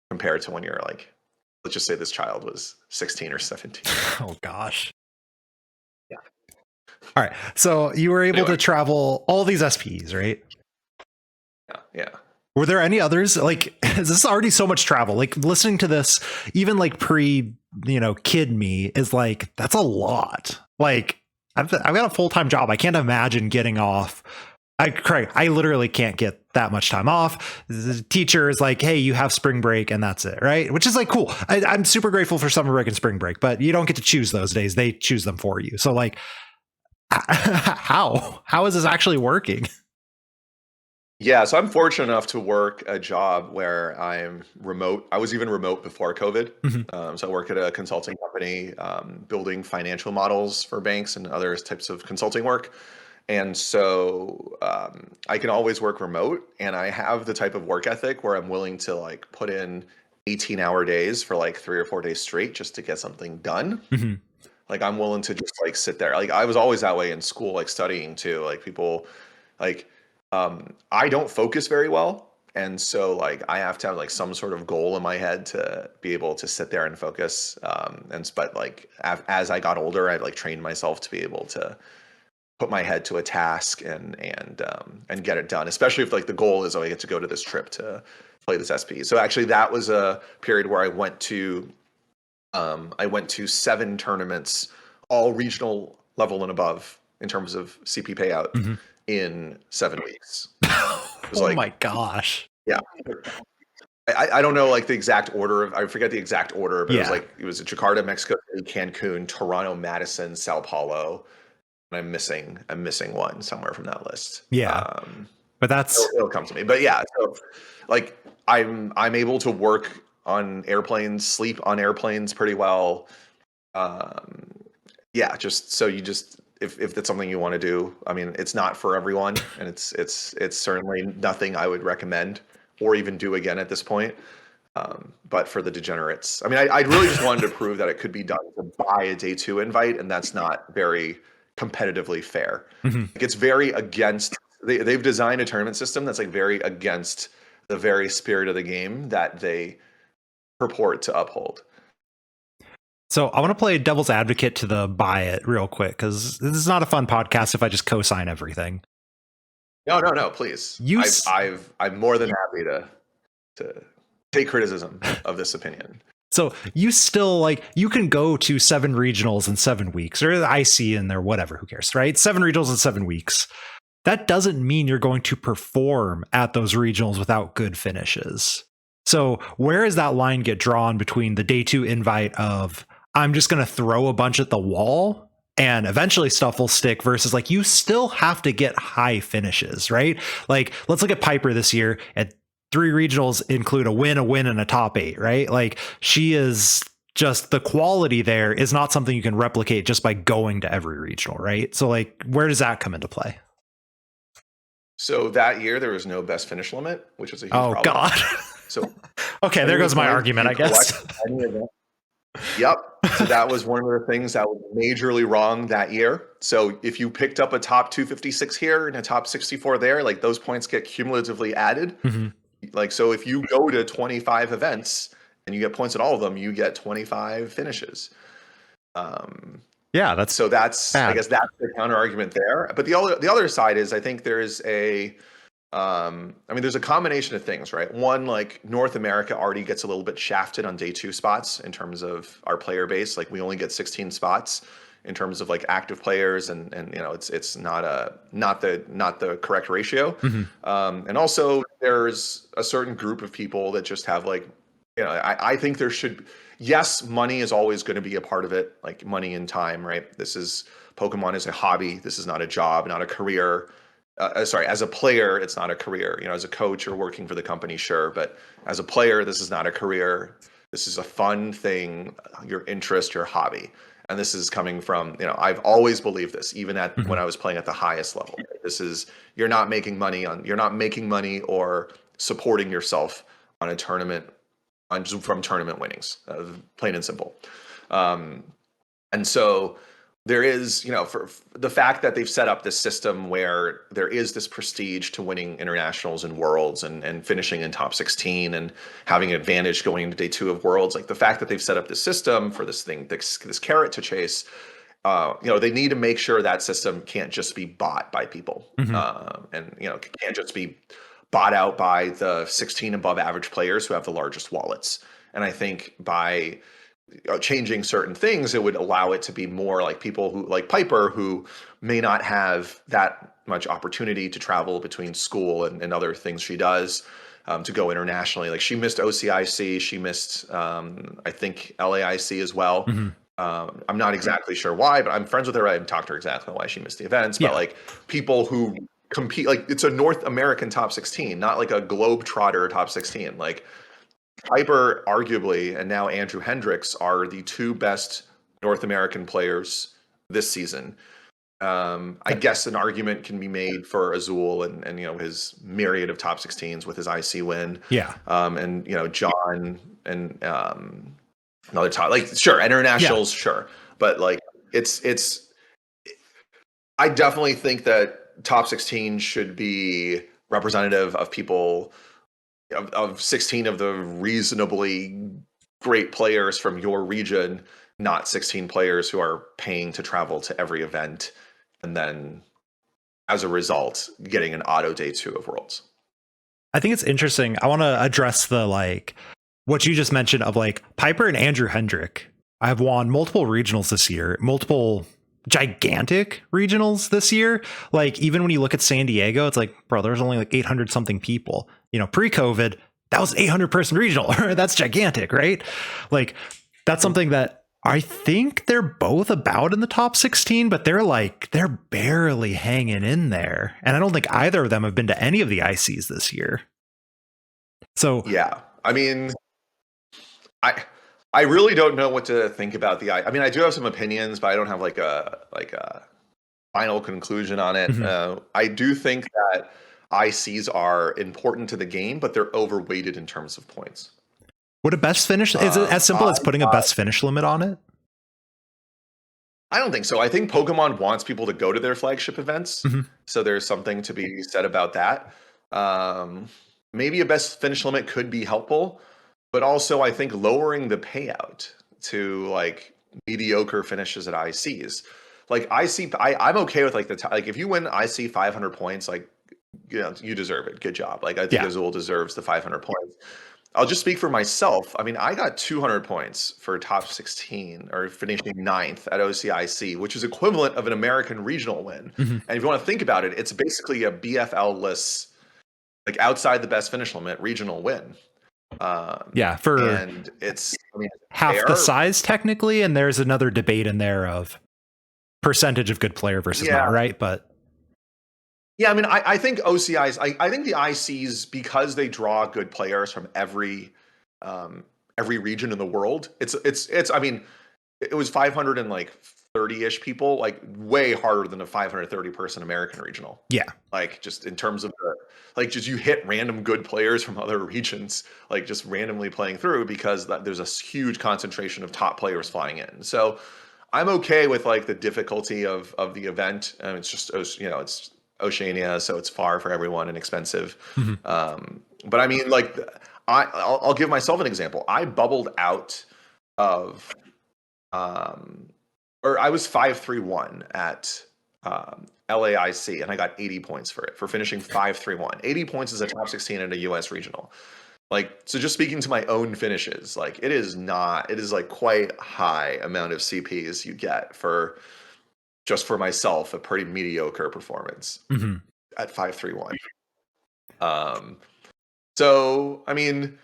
compared to when you're like, let's just say this child was 16 or 17. Oh gosh. Yeah. All right. So you were able to travel all these SPs, right? Yeah. Were there any others? Like, this is already so much travel. Like listening to this, even like kid me is like, that's a lot. Like I've got a full-time job. I can't imagine getting off. I literally can't get that much time off. The teacher is like, hey, you have spring break and that's it, right? Which is like cool. I'm super grateful for summer break and spring break, but you don't get to choose those days. They choose them for you. So like, how is this actually working? Yeah, so I'm fortunate enough to work a job where I'm remote. I was even remote before COVID. Mm-hmm. So I work at a consulting company, building financial models for banks and other types of consulting work. And so I can always work remote, and I have the type of work ethic where I'm willing to like put in 18-hour days for like 3 or 4 days straight just to get something done. Mm-hmm. Like I'm willing to just like sit there. Like I was always that way in school, like studying too. Like people like I don't focus very well. And so like I have to have like some sort of goal in my head to be able to sit there and focus. But like as I got older, I like trained myself to be able to put my head to a task and get it done, especially if like the goal is, oh, I get to go to this trip to play this SP. So actually that was a period where I went to 7 tournaments, all regional level and above in terms of CP payout in 7 weeks. Oh my gosh. Yeah. I don't know like the exact order I forget the exact order, but it was Jakarta, Mexico City, Cancun, Toronto, Madison, Sao Paulo. And I'm missing one somewhere from that list. Yeah. But that's it'll come to me. But yeah, so like I'm able to work on airplanes, sleep on airplanes pretty well. Just so if that's something you want to do. I mean, it's not for everyone, and it's certainly nothing I would recommend or even do again at this point. But for the degenerates, I mean, I really just wanted to prove that it could be done to buy a day two invite, and that's not very competitively fair. Mhm. Like, it's very against. They've designed a tournament system that's like very against the very spirit of the game that they purport to uphold. So I want to play devil's advocate to the buy it real quick, because this is not a fun podcast if I just co-sign everything. No, please. I'm more than happy to take criticism of this opinion. So you still, like, you can go to 7 regionals in 7 weeks, or the IC in there, whatever, who cares, right? 7 regionals in 7 weeks. That doesn't mean you're going to perform at those regionals without good finishes. So where does that line get drawn between the day 2 invite of, I'm just going to throw a bunch at the wall and eventually stuff will stick, versus like, you still have to get high finishes, right? Like, let's look at Piper this year. At 3 regionals include a win, and a top 8, right? Like, she is just, the quality there is not something you can replicate just by going to every regional, right? So like, where does that come into play? So that year there was no best finish limit, which was a huge problem. God. So okay, there goes my argument, I guess. Yep. So that was one of the things that was majorly wrong that year. So if you picked up a top 256 here and a top 64 there, like, those points get cumulatively added. Mm-hmm. Like, so if you go to 25 events and you get points at all of them, you get 25 finishes. Yeah, that's bad. I guess that's the counter argument there. But the other side is, I think there's there's a combination of things, right? One, like, North America already gets a little bit shafted on day 2 spots in terms of our player base. Like, we only get 16 spots in terms of like active players, and it's not the correct ratio. Mm-hmm. And also there's a certain group of people that just have, like, I think there should, yes, money is always going to be a part of it, like money and time, right? Pokemon is a hobby. This is not a job, not a career. Sorry, as a player, it's not a career. As a coach or working for the company, sure. But as a player, this is not a career. This is a fun thing, your interest, your hobby. And this is coming from, I've always believed this, even when I was playing at the highest level. You're not making money or supporting yourself on a tournament, from tournament winnings, plain and simple. And so there is, for the fact that they've set up this system where there is this prestige to winning internationals and worlds and finishing in top 16 and having an advantage going into day 2 of worlds, like the fact that they've set up this system for this carrot to chase, they need to make sure that system can't just be bought by people. And can't just be bought out by the 16 above average players who have the largest wallets. And I think by changing certain things, it would allow it to be more like people who, like Piper, who may not have that much opportunity to travel between school and other things she does, to go internationally. Like, she missed OCIC, she missed I think LAIC as well. I'm not exactly sure why, but I'm friends with her. I haven't talked to her exactly why she missed the events. But like, people who compete, like, it's a North American top 16, not like a Globetrotter top 16. Like, Piper, arguably, and now Andrew Hendricks are the 2 best North American players this season. I guess an argument can be made for Azul and his myriad of top 16s with his IC win. Yeah. And John and another top, like, sure, internationals, sure, but like, I definitely think that top 16 should be representative of people, of 16 of the reasonably great players from your region, not 16 players who are paying to travel to every event and then, as a result, getting an auto day 2 of Worlds. I think it's interesting. I want to address the, like, what you just mentioned of, like, Piper and Andrew Hendrick. I've won multiple regionals this year, multiple gigantic regionals this year. Like, even when you look at San Diego, it's like, bro, there's only like 800 something people. Pre-COVID, that was 800 person regional. That's gigantic, right? Like, that's something that I think they're both about in the top 16, but they're barely hanging in there. And I don't think either of them have been to any of the ICs this year. So yeah, I mean, I really don't know what to think about I mean, I do have some opinions, but I don't have like a final conclusion on it. Mhm. I do think that ICs are important to the game, but they're overweighted in terms of points. Would a best finish, is it as simple as putting a best finish limit on it? I don't think so. I think Pokemon wants people to go to their flagship events, Mhm. so there's something to be said about that. Um, Maybe a best finish limit could be helpful, but also I think lowering the payout to like mediocre finishes at ICs. Like I'm okay with like like if you win IC 500 points, like you deserve it. Good job. Like I think Yeah. Azul deserves the 500 points. I'll just speak for myself. I mean, I got 200 points for top 16 or finishing ninth at OCIC, which is equivalent of an American regional win. Mhm. And if you want to think about it, it's basically a BFL-less, like outside the best finish limit regional win. Yeah, for And it's, I mean, half the fair. size technically, and there's another debate in there of percentage of good player versus not, Yeah. right? But Yeah, I mean, I think OCIs, I think the ICs, because they draw good players from um, every region in the world, I mean, it was 530-ish people, like way harder than a 530 person American regional. yeah. Like just in terms of like just you hit random good players from other regions, like just randomly playing through because there's a huge concentration of top players flying in. So I'm okay with like the difficulty of the event. It's just it's Oceania, so it's far for everyone and expensive. Mhm. But I mean, like I'll give myself an example. I bubbled out of um, or I was 531 at LAIC, and I got 80 points for it for finishing 531. 80 points is a top 16 in a US regional. Like, so just speaking to my own finishes, like it is like quite high amount of CPs you get for just for myself, a pretty mediocre performance Mhm. at 531. Um, so I mean,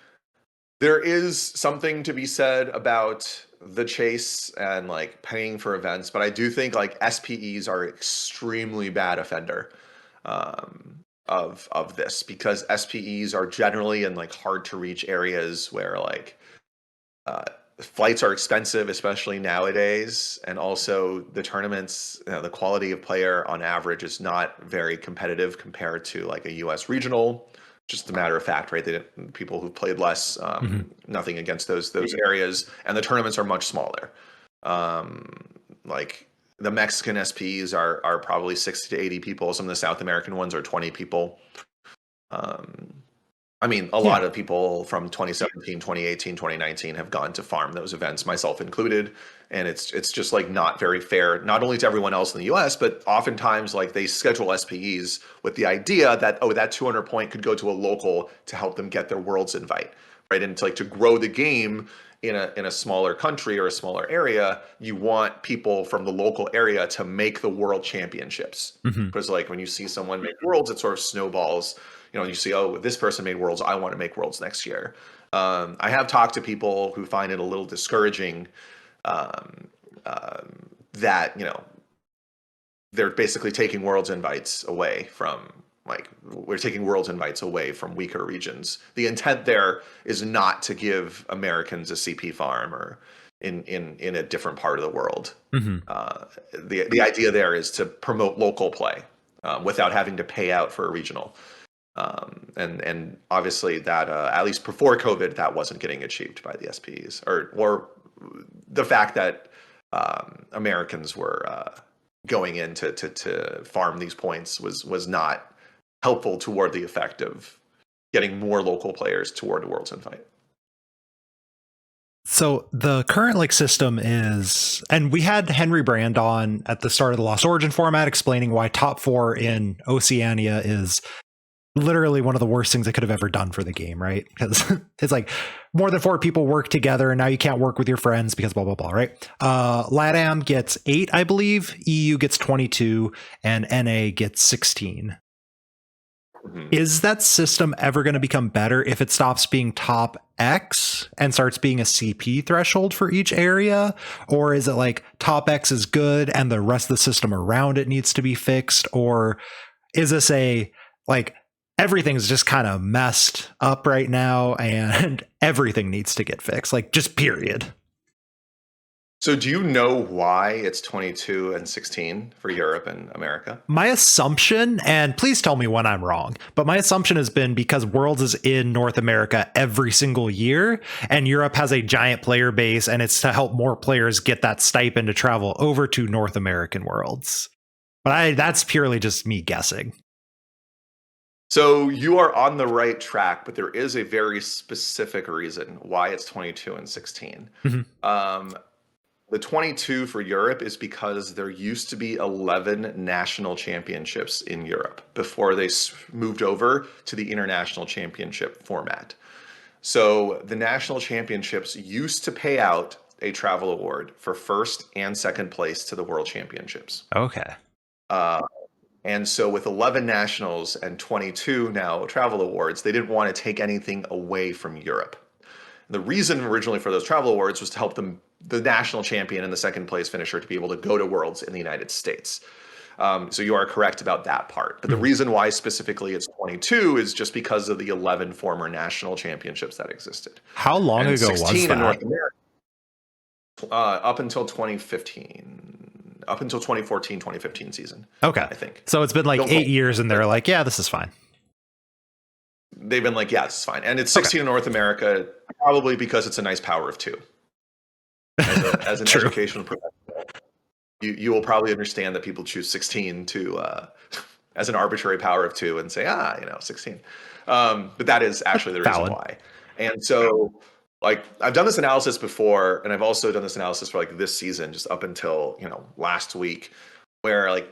there is something to be said about the chase and like paying for events, but I do think like SPEs are extremely bad offender of this because SPEs are generally in like hard to reach areas where like uh, flights are expensive, especially nowadays, and also the tournaments, the quality of player on average is not very competitive compared to like a U.S. regional. Just a matter of fact, right? People who've played less, Mhm. nothing against those areas, and the tournaments are much smaller. Um, like the Mexican SPs are probably 60 to 80 people. Some of the South American ones are 20 people. Um, I mean, a Yeah. lot of people from 2017, 2018, 2019 have gone to farm those events, myself included, and it's just like not very fair, not only to everyone else in the US, but oftentimes like they schedule SPEs with the idea that that 200 point could go to a local to help them get their world's invite, right? And to like to grow the game in a smaller country or a smaller area, you want people from the local area to make the world championships. Mhm. Because like when you see someone make worlds, it sort of snowballs. You see, oh, this person made worlds, I want to make worlds next year. I have talked to people who find it a little discouraging um, that they're basically taking worlds invites away from like we're taking worlds invites away from weaker regions. The intent there is not to give Americans a CP farm or in a different part of the world. Mhm. The idea there is to promote local play without having to pay out for a regional. And obviously that at least before COVID, that wasn't getting achieved by the SPs, or the fact that Americans were going in to farm these points was not helpful toward the effect of getting more local players toward the World's Invite. So the current like system is, and we had Henry Brand on at the start of the Lost Origin format explaining why top 4 in Oceania is literally one of the worst things I could have ever done for the game, right? Because it's like more than 4 people work together and now you can't work with your friends because blah blah blah, right? LATAM gets 8, I believe, EU gets 22, and NA gets 16. Mhm. Is that system ever going to become better if it stops being top X and starts being a CP threshold for each area? Or is it like top X is good and the rest of the system around it needs to be fixed? Or is this a like everything's just kind of messed up right now and everything needs to get fixed? Like just period. So do you know why it's 22 and 16 for Europe and America? My assumption, and please tell me when I'm wrong, but my assumption has been because Worlds is in North America every single year, and Europe has a giant player base, and it's to help more players get that stipend to travel over to North American Worlds. But that's purely just me guessing. So you are on the right track, but there is a very specific reason why it's 22 and 16. Mhm. Um, the 22 for Europe is because there used to be 11 national championships in Europe before they moved over to the international championship format. So the national championships used to pay out a travel award for first and second place to the world championships. Okay. Uh, and so with 11 nationals and 22 now travel awards, they didn't want to take anything away from Europe. The reason originally for those travel awards was to help them, the national champion and the second place finisher, to be able to go to Worlds in the United States. So you are correct about that part. But the reason why specifically it's 22 is just because of the 11 former national championships that existed. How long And ago was 16 in that? North America, up until 2015, up until 2014, 2015 season. Okay. I think. So it's been like Don't 8 quote me. years, and they're like, yeah, this is fine. They've been like, yeah, this is fine. And it's 16 in North America, probably because it's a nice power of 2. As an True. educational professional, you will probably understand that people choose 16 to as an arbitrary power of 2 and say, 16. But that is actually the reason Valid. why. And so, like, I've done this analysis before, and I've also done this analysis for like this season, just up until last week, where like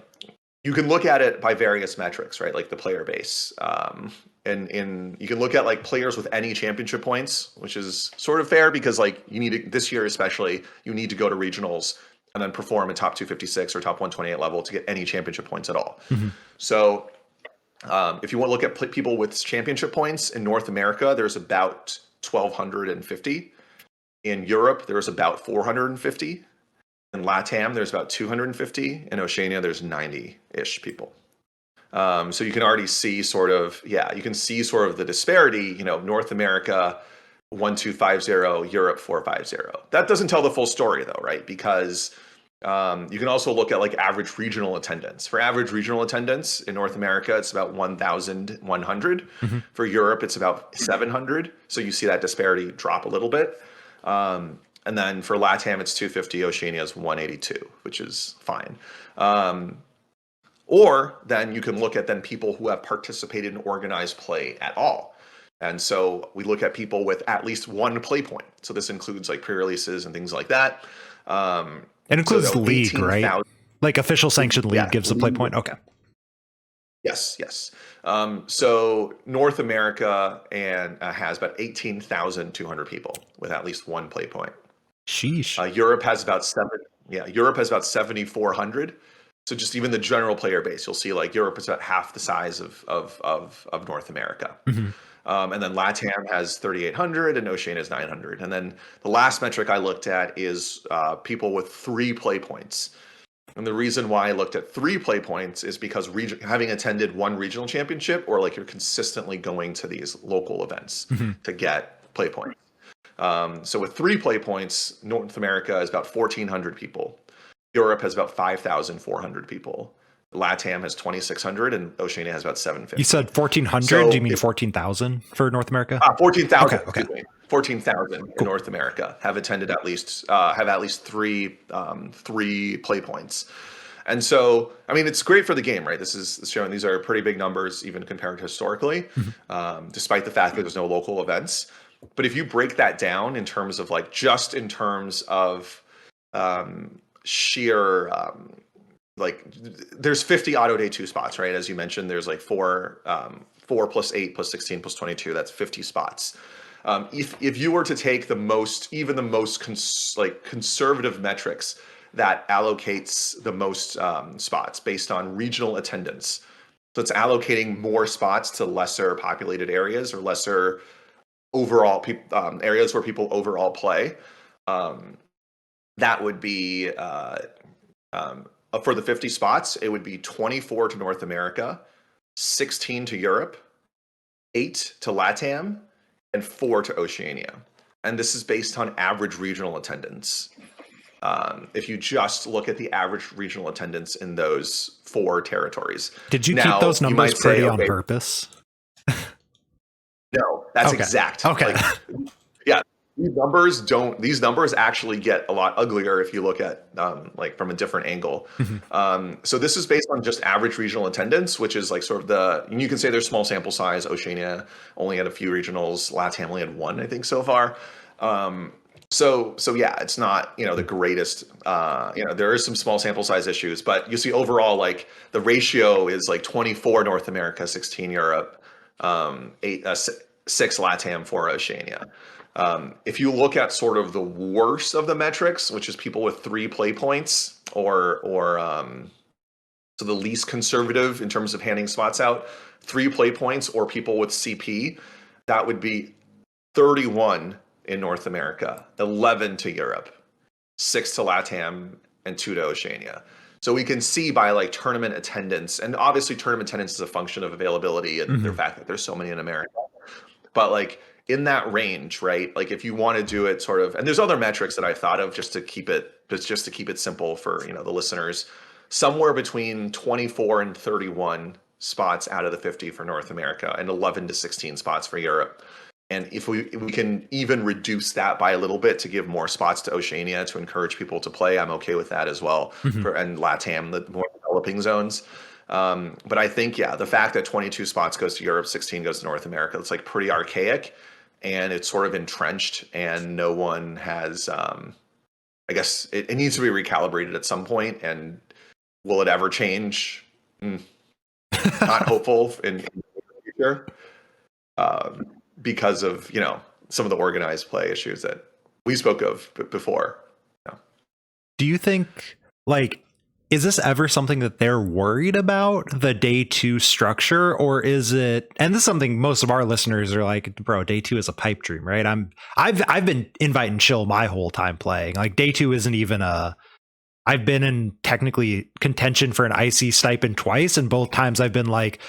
you can look at it by various metrics, right? Like the player base. And you can look at like players with any championship points, which is sort of fair because like you need to, this year especially, you need to go to regionals and then perform a top 256 or top 128 level to get any championship points at all. Mhm. So if you want to look at people with championship points in North America, there's about 1,250. In Europe, there's about 450. In LATAM, there's about 250. In Oceania, there's 90-ish people. So you can already see sort of the disparity, North America 1,250, Europe 450. That doesn't tell the full story though, right? Because you can also look at like average regional attendance. For average regional attendance in North America, it's about 1,100. Mhm. For Europe, it's about 700. So you see that disparity drop a little bit. And then for LATAM, it's 250. Oceania is 182, which is fine. Or then you can look at then people who have participated in organized play at all. And so we look at people with at least one play point. So this includes like pre-releases and things like that. It includes so league, right? 18,000 Like official sanctioned league gives a play point. Okay. Yes. So North America has about 18,200 people with at least one play point. Sheesh. Europe has about 7,400. So just even the general player base, you'll see like Europe is about half the size of North America. Mhm. And then LATAM has 3,800 and Oceania is 900. And then the last metric I looked at is people with 3 play points. And the reason why I looked at 3 play points is because having attended one regional championship or like you're consistently going to these local events to get play points. So with 3 play points, North America is about 1,400 people. Europe has about 5,400 people. LATAM has 2,600 and Oceania has about 750. You said 1,400? So Do you mean 14,000 for North America? 14,000. Okay. Excuse me. 14,000 in North America have attended at least 3 play points. And so, I mean, it's great for the game, right? This is showing these are pretty big numbers, even compared to historically, despite the fact that there's no local events. But if you break that down in terms of like just in terms of sheer like there's 50 auto day 2 spots, right? As you mentioned, there's like 4 plus 8 plus 16 plus 22. That's 50 spots. If you were to take the most conservative metrics that allocates the most spots based on regional attendance, so it's allocating more spots to lesser populated areas or lesser overall areas where people overall play. That would be for the 50 spots, it would be 24 to North America, 16 to Europe, 8 to LATAM, and 4 to Oceania. And this is based on average regional attendance. if you just look at the average regional attendance in those 4 territories. Did you keep Now, those you numbers might say, pretty on okay, purpose? no, that's Okay. exact. Okay. Like, yeah, these numbers actually get a lot uglier if you look at like from a different angle. So this is based on just average regional attendance, which is like sort of you can say there's small sample size. Oceania only had a few regionals. LATAM only had 1, I think, so far. So yeah, it's not, the greatest, there is some small sample size issues, but you see overall, like the ratio is like 24 North America, 16 Europe, 6 LATAM, 4 Oceania. If you look at sort of the worst of the metrics, which is people with 3 play points, or so the least conservative in terms of handing spots out, 3 play points, or people with CP, that would be 31 in North America, 11 to Europe, 6 to LATAM, and 2 to Oceania. So we can see by like tournament attendance, and obviously tournament attendance is a function of availability and the fact that there's so many in America. But like in that range, right? Like if you want to do it sort of, and there's other metrics that I thought of just to keep it simple for the listeners, somewhere between 24 and 31 spots out of the 50 for North America, and 11 to 16 spots for Europe. And if we can even reduce that by a little bit to give more spots to Oceania to encourage people to play, I'm okay with that as well. And LATAM, the more developing zones. But I think, the fact that 22 spots goes to Europe, 16 goes to North America, it's like pretty archaic, and it's sort of entrenched, and no one has, I guess it needs to be recalibrated at some point. And will it ever change? Not hopeful in the future. Because of some of the organized play issues that we spoke of before. Do you think, like, is this ever something that they're worried about, the day 2 structure, or is it? And this is something most of our listeners are like, bro, day 2 is a pipe dream, right? I've been invite and chill my whole time playing. Like day 2 isn't even I've been in technically contention for an IC stipend twice, and both times I've been like,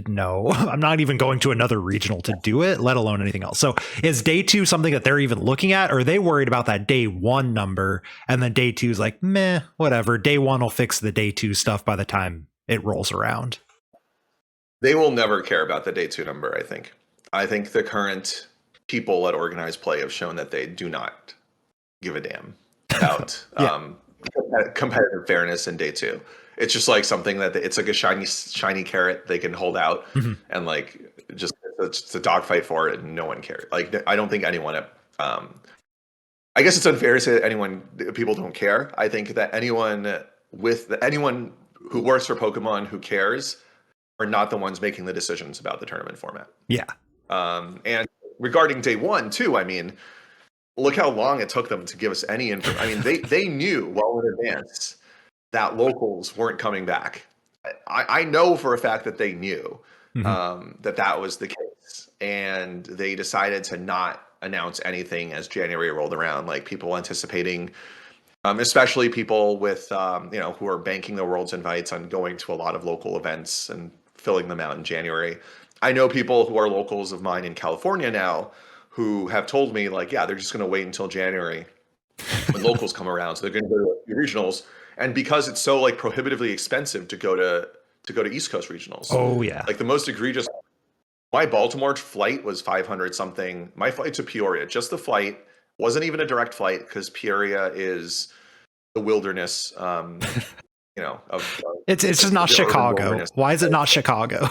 no, I'm not even going to another regional to do it, let alone anything else. So is day 2 something that they're even looking at, or are they worried about that day 1 number, and then day 2 is like, meh, whatever. Day 1 will fix the day 2 stuff by the time it rolls around. They will never care about the day 2 number, I think. I think the current people at organized play have shown that they do not give a damn about competitive fairness in day 2. It's just like something that it's like a shiny carrot they can hold out, and like it's a dogfight for it, and no one cares. Like I don't think anyone. I guess it's unfair to say that people don't care. I think that anyone who works for Pokemon who cares are not the ones making the decisions about the tournament format. Yeah. And regarding day 1 too, I mean, look how long it took them to give us any info. I mean, they knew well in advance that locals weren't coming back. I know for a fact that they knew that was the case, and they decided to not announce anything as January rolled around. Like people anticipating, especially people with who are banking their world's invites on going to a lot of local events and filling them out in January. I know people who are locals of mine in California now who have told me like, yeah, they're just going to wait until January when locals come around. So they're going to go to a few regionals. And because it's so like prohibitively expensive to go to East Coast regionals. Oh yeah. Like the most egregious, my Baltimore flight was 500 something. My flight to Peoria, just the flight, wasn't even a direct flight because Peoria is the wilderness. It's just not Chicago. Why is it not Chicago?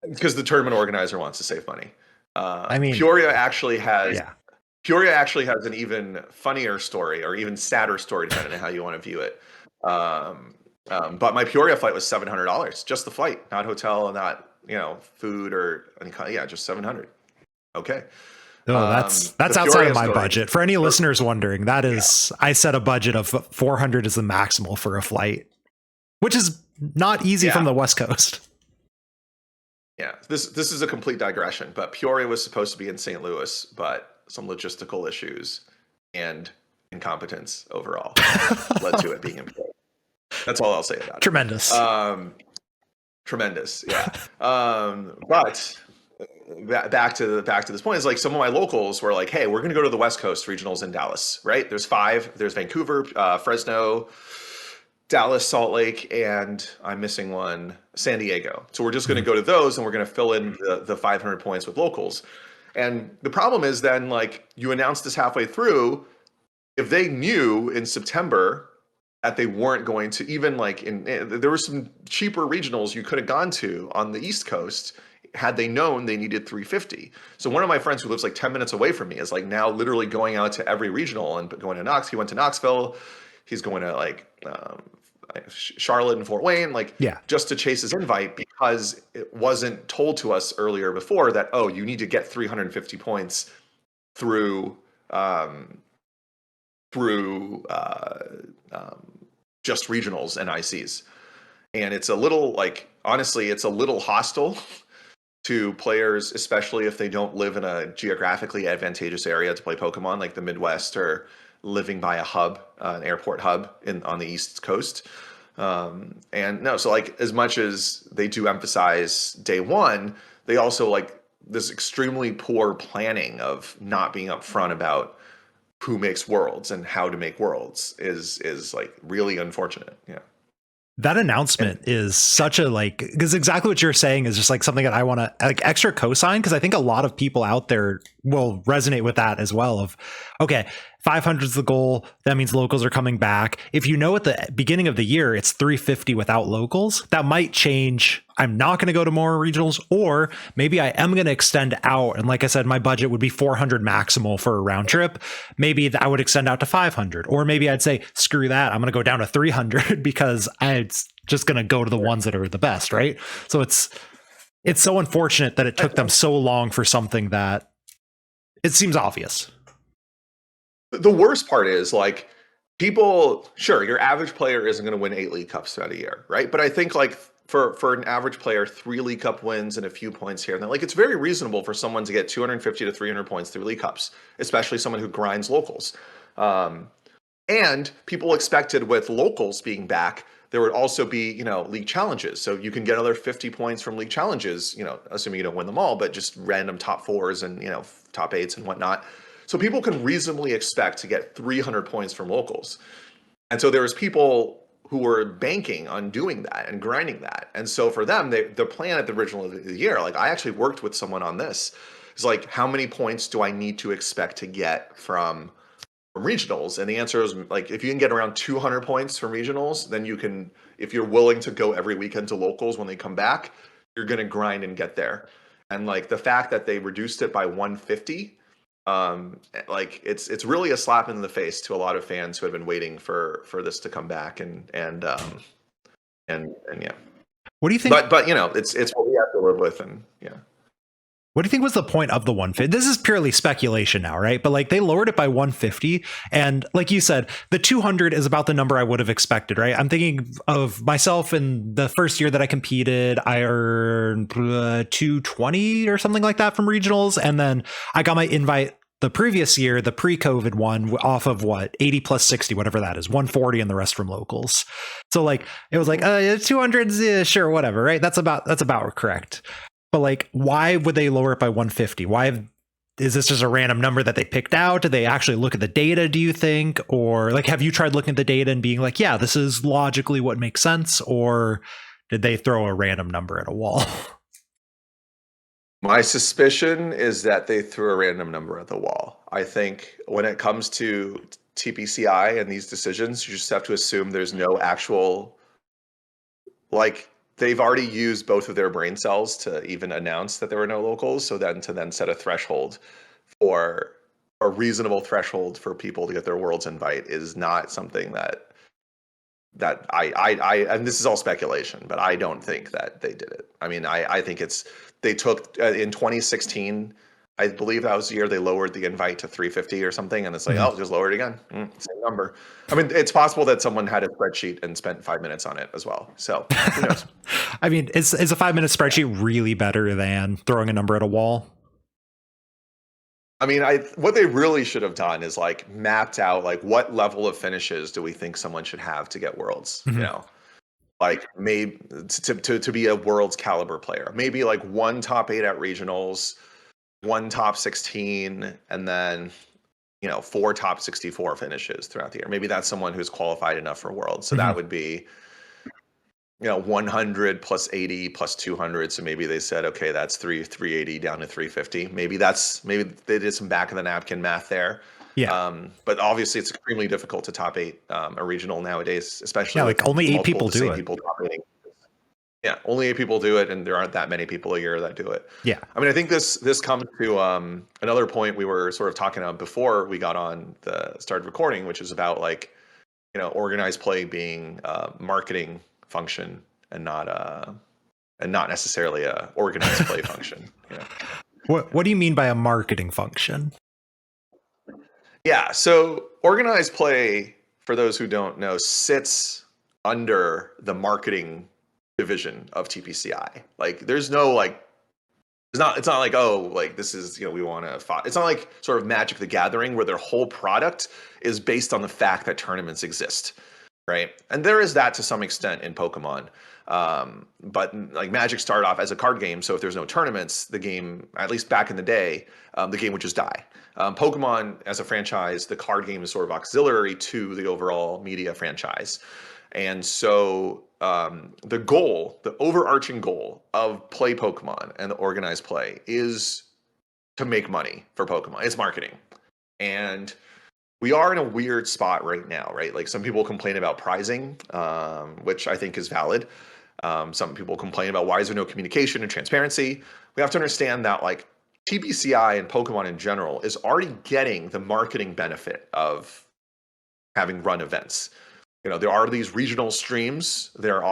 Because the tournament organizer wants to save money. I mean, Peoria actually has an even funnier story, or even sadder story, depending on how you want to view it. But my Peoria flight was $700, just the flight, not hotel, not food or any kind. Yeah, just $700. Okay. Oh, that's outside of my budget. For any listeners wondering, that is, I set a budget of $400 as the maximal for a flight, which is not easy from the West Coast. Yeah, this is a complete digression, but Peoria was supposed to be in St. Louis, but some logistical issues and incompetence overall led to it being in Peoria. That's all I'll say about it. Tremendous, yeah. But back to this point is like some of my locals were like, hey, we're going to go to the West Coast regionals in Dallas, right? There's 5. There's Vancouver, Fresno, Dallas, Salt Lake, and I'm missing one, San Diego. So we're just going to go to those, and we're going to fill in the 500 points with locals. And the problem is then, like, you announce this halfway through. If they knew in September that they weren't going to, even like there were some cheaper regionals you could have gone to on the East Coast had they known they needed 350. So one of my friends who lives like 10 minutes away from me is like now literally going out to every regional and going to Knox. He went to Knoxville. He's going to like Charlotte and Fort Wayne, like just to chase his invite, because it wasn't told to us earlier before that, oh, you need to get 350 points through just regionals and ICs. And it's a little, like, honestly, it's a little hostile to players, especially if they don't live in a geographically advantageous area to play Pokemon, like the Midwest, or living by a hub, an airport hub on the East Coast. And no, so like as much as they do emphasize day one, they also like this extremely poor planning of not being upfront about who makes worlds and how to make worlds is like really unfortunate. Yeah. That announcement is such a like, because exactly what you're saying is just like something that I want to like extra cosign, because I think a lot of people out there will resonate with that as well. Of, okay, 500 is the goal. That means locals are coming back. If you know at the beginning of the year it's 350 without locals, that might change. I'm not going to go to more regionals, or maybe I am going to extend out. And like I said, my budget would be 400 maximal for a round trip. Maybe I would extend out to 500, or maybe I'd say, screw that, I'm going to go down to 300 because I'm just going to go to the ones that are the best, right? So it's so unfortunate that it took them so long for something that it seems obvious. The worst part is like people, sure, your average player isn't going to win 8 League Cups throughout a year, right? But I think like for an average player, 3 League Cup wins and a few points here and there, like it's very reasonable for someone to get 250 to 300 points through League Cups, especially someone who grinds locals. And people expected with locals being back, there would also be, league challenges. So you can get another 50 points from league challenges, assuming you don't win them all, but just random top 4s and, top 8s and whatnot. So people can reasonably expect to get 300 points from locals. And so there was people who were banking on doing that and grinding that. And so for them, the plan at the original of the year, like I actually worked with someone on this. It's like, how many points do I need to expect to get from regionals? And the answer is like, if you can get around 200 points from regionals, then you can, if you're willing to go every weekend to locals when they come back, you're going to grind and get there. And like the fact that they reduced it by 150, like it's really a slap in the face to a lot of fans who had been waiting for this to come back and yeah. What do you think? But it's what we have to live with, and yeah. What do you think was the point of the 150? This is purely speculation now, right? But like they lowered it by 150. And like you said, the 200 is about the number I would have expected, right? I'm thinking of myself in the first year that I competed, I earned 220 or something like that from regionals. And then I got my invite the previous year, the pre-COVID one, off of what, 80 plus 60, whatever that is, 140 and the rest from locals. So like, it was like 200, sure, whatever, right? That's about correct. But like, why would they lower it by 150? Is this just a random number that they picked out? Did they actually look at the data, do you think? Or like, have you tried looking at the data and being like, yeah, this is logically what makes sense? Or did they throw a random number at a wall? My suspicion is that they threw a random number at the wall. I think when it comes to TPCI and these decisions, you just have to assume there's no actual, like, they've already used both of their brain cells to even announce that there were no locals. So then to set a threshold for a reasonable threshold for people to get their world's invite is not something that I and this is all speculation, but I don't think that they did it. I mean, I think they took in 2016, I believe that was the year they lowered the invite to 350 or something, and it's like, oh, just lower it again, same number. I mean, it's possible that someone had a spreadsheet and spent 5 minutes on it as well. So who knows? I mean, is a 5-minute spreadsheet really better than throwing a number at a wall? I mean, what they really should have done is like mapped out like what level of finishes do we think someone should have to get worlds, like maybe to be a world's caliber player. Maybe like one top 8 at regionals, one top 16, and then 4 top 64 finishes throughout the year. Maybe that's someone who's qualified enough for Worlds. So that would be 100 plus 80 plus 200. So maybe they said, okay, that's 380 down to 350. Maybe they did some back of the napkin math there. Yeah. But obviously it's extremely difficult to top 8 a regional nowadays, especially Like only 8 people do it. People top 8. Yeah, only 8 people do it, and there aren't that many people a year that do it. Yeah. I mean, I think this comes to another point we were sort of talking about before we got on the started recording, which is about like organized play being a marketing function and not necessarily a organized play function. What do you mean by a marketing function? Yeah, so organized play, for those who don't know, sits under the marketing division of TPCI. Like there's no like it's not like, oh, like this is, we want to it's not like sort of Magic the Gathering where their whole product is based on the fact that tournaments exist, right? And there is that to some extent in Pokemon. But like Magic started off as a card game, so if there's no tournaments, the game, at least back in the day, the game would just die. Pokemon as a franchise, the card game is sort of auxiliary to the overall media franchise. And so the overarching goal of Play Pokemon and the organized play is to make money for Pokemon. It's marketing. And we are in a weird spot right now, right? Like some people complain about pricing, which I think is valid. Some people complain about why is there no communication and transparency. We have to understand that like TPCI and Pokemon in general is already getting the marketing benefit of having run events. There are these regional streams. There's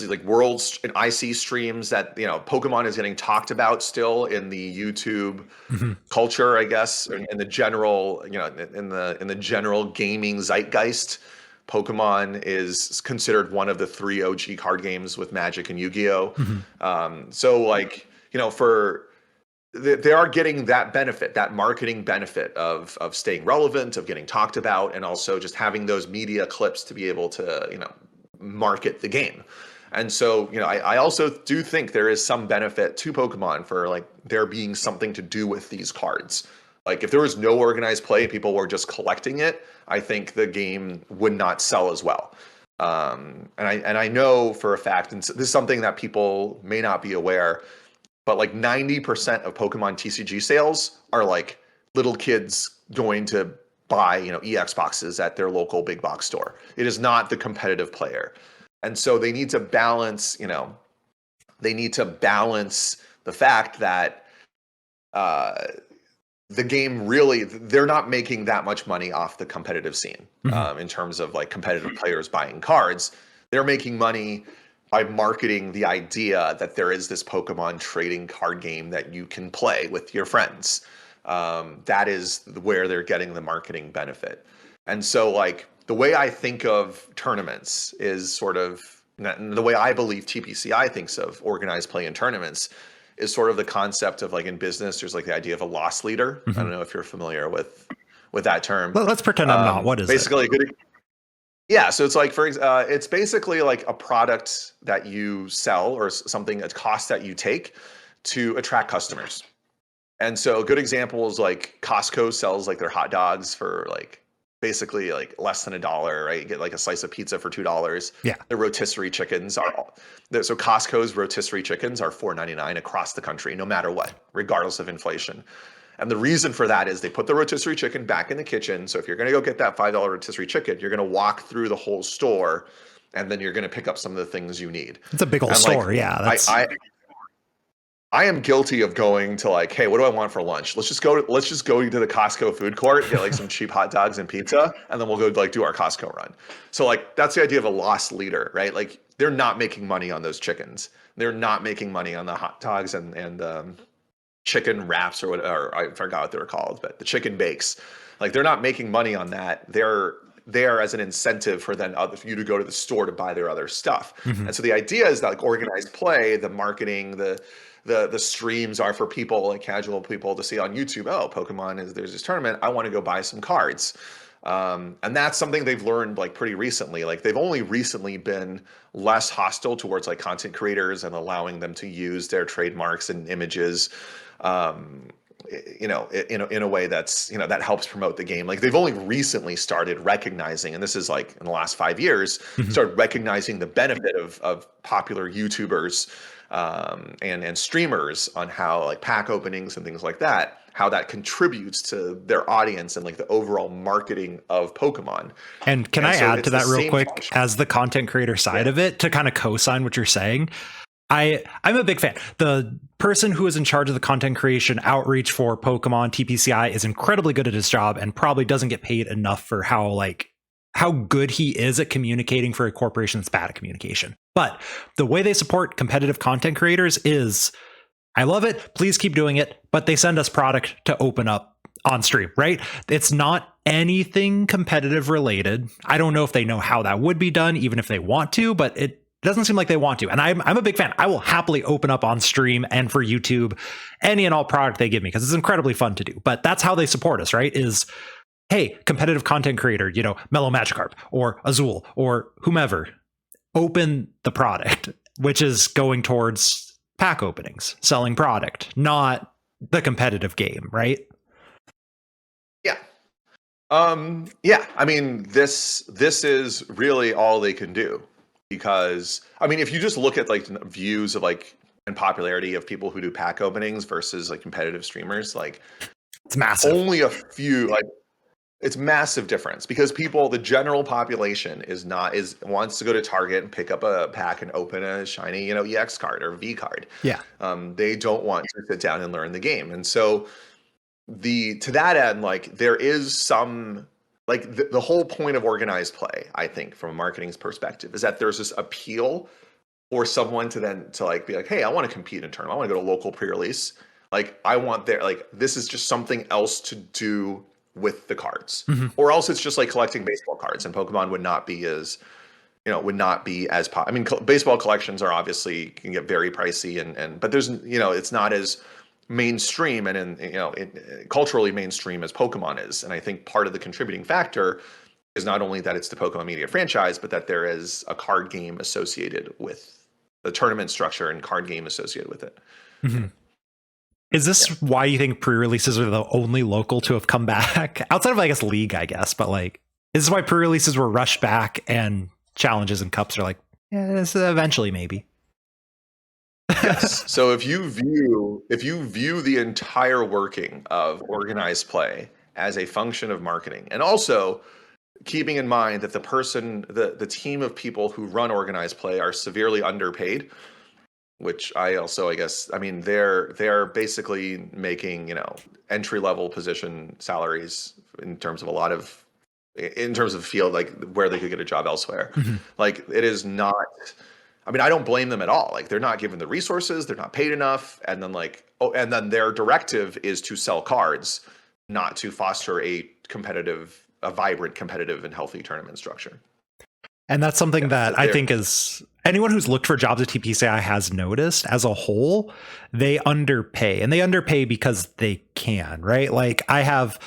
like worlds and IC streams that Pokemon is getting talked about still in the YouTube culture, I guess, in the general in the general gaming zeitgeist. Pokemon is considered one of the 3 OG card games with Magic and Yu-Gi-Oh. So like they are getting that benefit, that marketing benefit of staying relevant, of getting talked about, and also just having those media clips to be able to market the game. And so I also do think there is some benefit to Pokemon for like there being something to do with these cards. Like if there was no organized play, people were just collecting it, I think the game would not sell as well. And I know for a fact, and this is something that people may not be aware, but like 90% of Pokemon TCG sales are like little kids going to buy, EX boxes at their local big box store. It is not the competitive player. And so they need to balance, the fact that the game really, they're not making that much money off the competitive scene in terms of like competitive players buying cards. They're making money by marketing the idea that there is this Pokemon trading card game that you can play with your friends. That is where they're getting the marketing benefit. And so like the way I think of tournaments is sort of, the way I believe TPCI thinks of organized play in tournaments is sort of the concept of like in business, there's like the idea of a loss leader. I don't know if you're familiar with that term. Well, let's pretend I'm not. What is basically it? Yeah, so it's like it's basically like a product that you sell or something, a cost that you take to attract customers. And so a good example is like Costco sells like their hot dogs for like basically like less than $1, right? You get like a slice of pizza for $2. Yeah. The rotisserie chickens so Costco's rotisserie chickens are $4.99 across the country, no matter what, regardless of inflation. And the reason for that is they put the rotisserie chicken back in the kitchen. So if you're going to go get that $5 rotisserie chicken, you're going to walk through the whole store, and then you're going to pick up some of the things you need. It's a big old store, yeah. I am guilty of going to like, hey, what do I want for lunch? Let's just go to the Costco food court, get like some cheap hot dogs and pizza, and then we'll go like do our Costco run. So like that's the idea of a loss leader, right? Like they're not making money on those chickens. They're not making money on the hot dogs and chicken wraps or whatever. I forgot what they were called, but the chicken bakes. Like they're not making money on that. They're there as an incentive for for you to go to the store to buy their other stuff. And so the idea is that like organized play, the marketing, the streams are for people, like casual people, to see on YouTube, oh, Pokemon there's this tournament, I want to go buy some cards. And that's something they've learned like pretty recently. Like they've only recently been less hostile towards like content creators and allowing them to use their trademarks and images, um, in a way that's, that helps promote the game. Like they've only recently started recognizing, and this is like in the last 5 years, Mhm. started recognizing the benefit of popular YouTubers and streamers on how like pack openings and things like that, how that contributes to their audience and like the overall marketing of Pokemon. And can And I so add it's to the that real same quick function. as the content creator side Yeah. of it to kind of co-sign what you're saying? I'm a big fan. The person who is in charge of the content creation outreach for Pokemon TPCI is incredibly good at his job and probably doesn't get paid enough for how good he is at communicating for a corporation that's bad at communication. But the way they support competitive content creators is, I love it. Please keep doing it. But they send us product to open up on stream, right? It's not anything competitive related. I don't know if they know how that would be done, even if they want to, but it doesn't seem like they want to. And I'm a big fan. I will happily open up on stream and for YouTube any and all product they give me because it's incredibly fun to do. But that's how they support us, right? Is, hey, competitive content creator, Mellow Magikarp or Azul or whomever, open the product, which is going towards pack openings, selling product, not the competitive game, right? Yeah. Yeah. I mean, this is really all they can do, because I mean, if you just look at like views of like and popularity of people who do pack openings versus like competitive streamers, like It's massive. only a few, like it's massive difference, because the general population wants to go to Target and pick up a pack and open a shiny, EX card or V card. Yeah. They don't want to sit down and learn the game. And so to that end, like there is some, like the whole point of organized play, I think from a marketing's perspective, is that there's this appeal for someone to like be like, hey, I want to compete in a tournament. I want to go to local pre-release. Like I want like this is just something else to do with the cards. Mm-hmm. Or else it's just like collecting baseball cards, and Pokemon would not be as I mean, baseball collections are obviously can get very pricey, but there's, it's not as mainstream and culturally mainstream as Pokemon is. And I think part of the contributing factor is not only that it's the Pokemon media franchise, but that there is a card game associated with the tournament structure and card game associated with it. Mm-hmm. Is this why you think pre-releases are the only local to have come back outside of, I guess, League, I guess, but like, is this why pre-releases were rushed back and challenges and cups are like, yeah, this eventually maybe? Yes. So if you view the entire working of organized play as a function of marketing, and also keeping in mind that the team of people who run organized play are severely underpaid, which I guess, I mean, they're basically making, entry level position salaries in terms of field, like where they could get a job elsewhere. Mm-hmm. Like it is not, I mean, I don't blame them at all. Like they're not given the resources, they're not paid enough. And then their directive is to sell cards, not to foster a vibrant, competitive and healthy tournament structure. And that's something that I think is anyone who's looked for jobs at TPCI has noticed as a whole, they underpay, and they underpay because they can, right? Like I have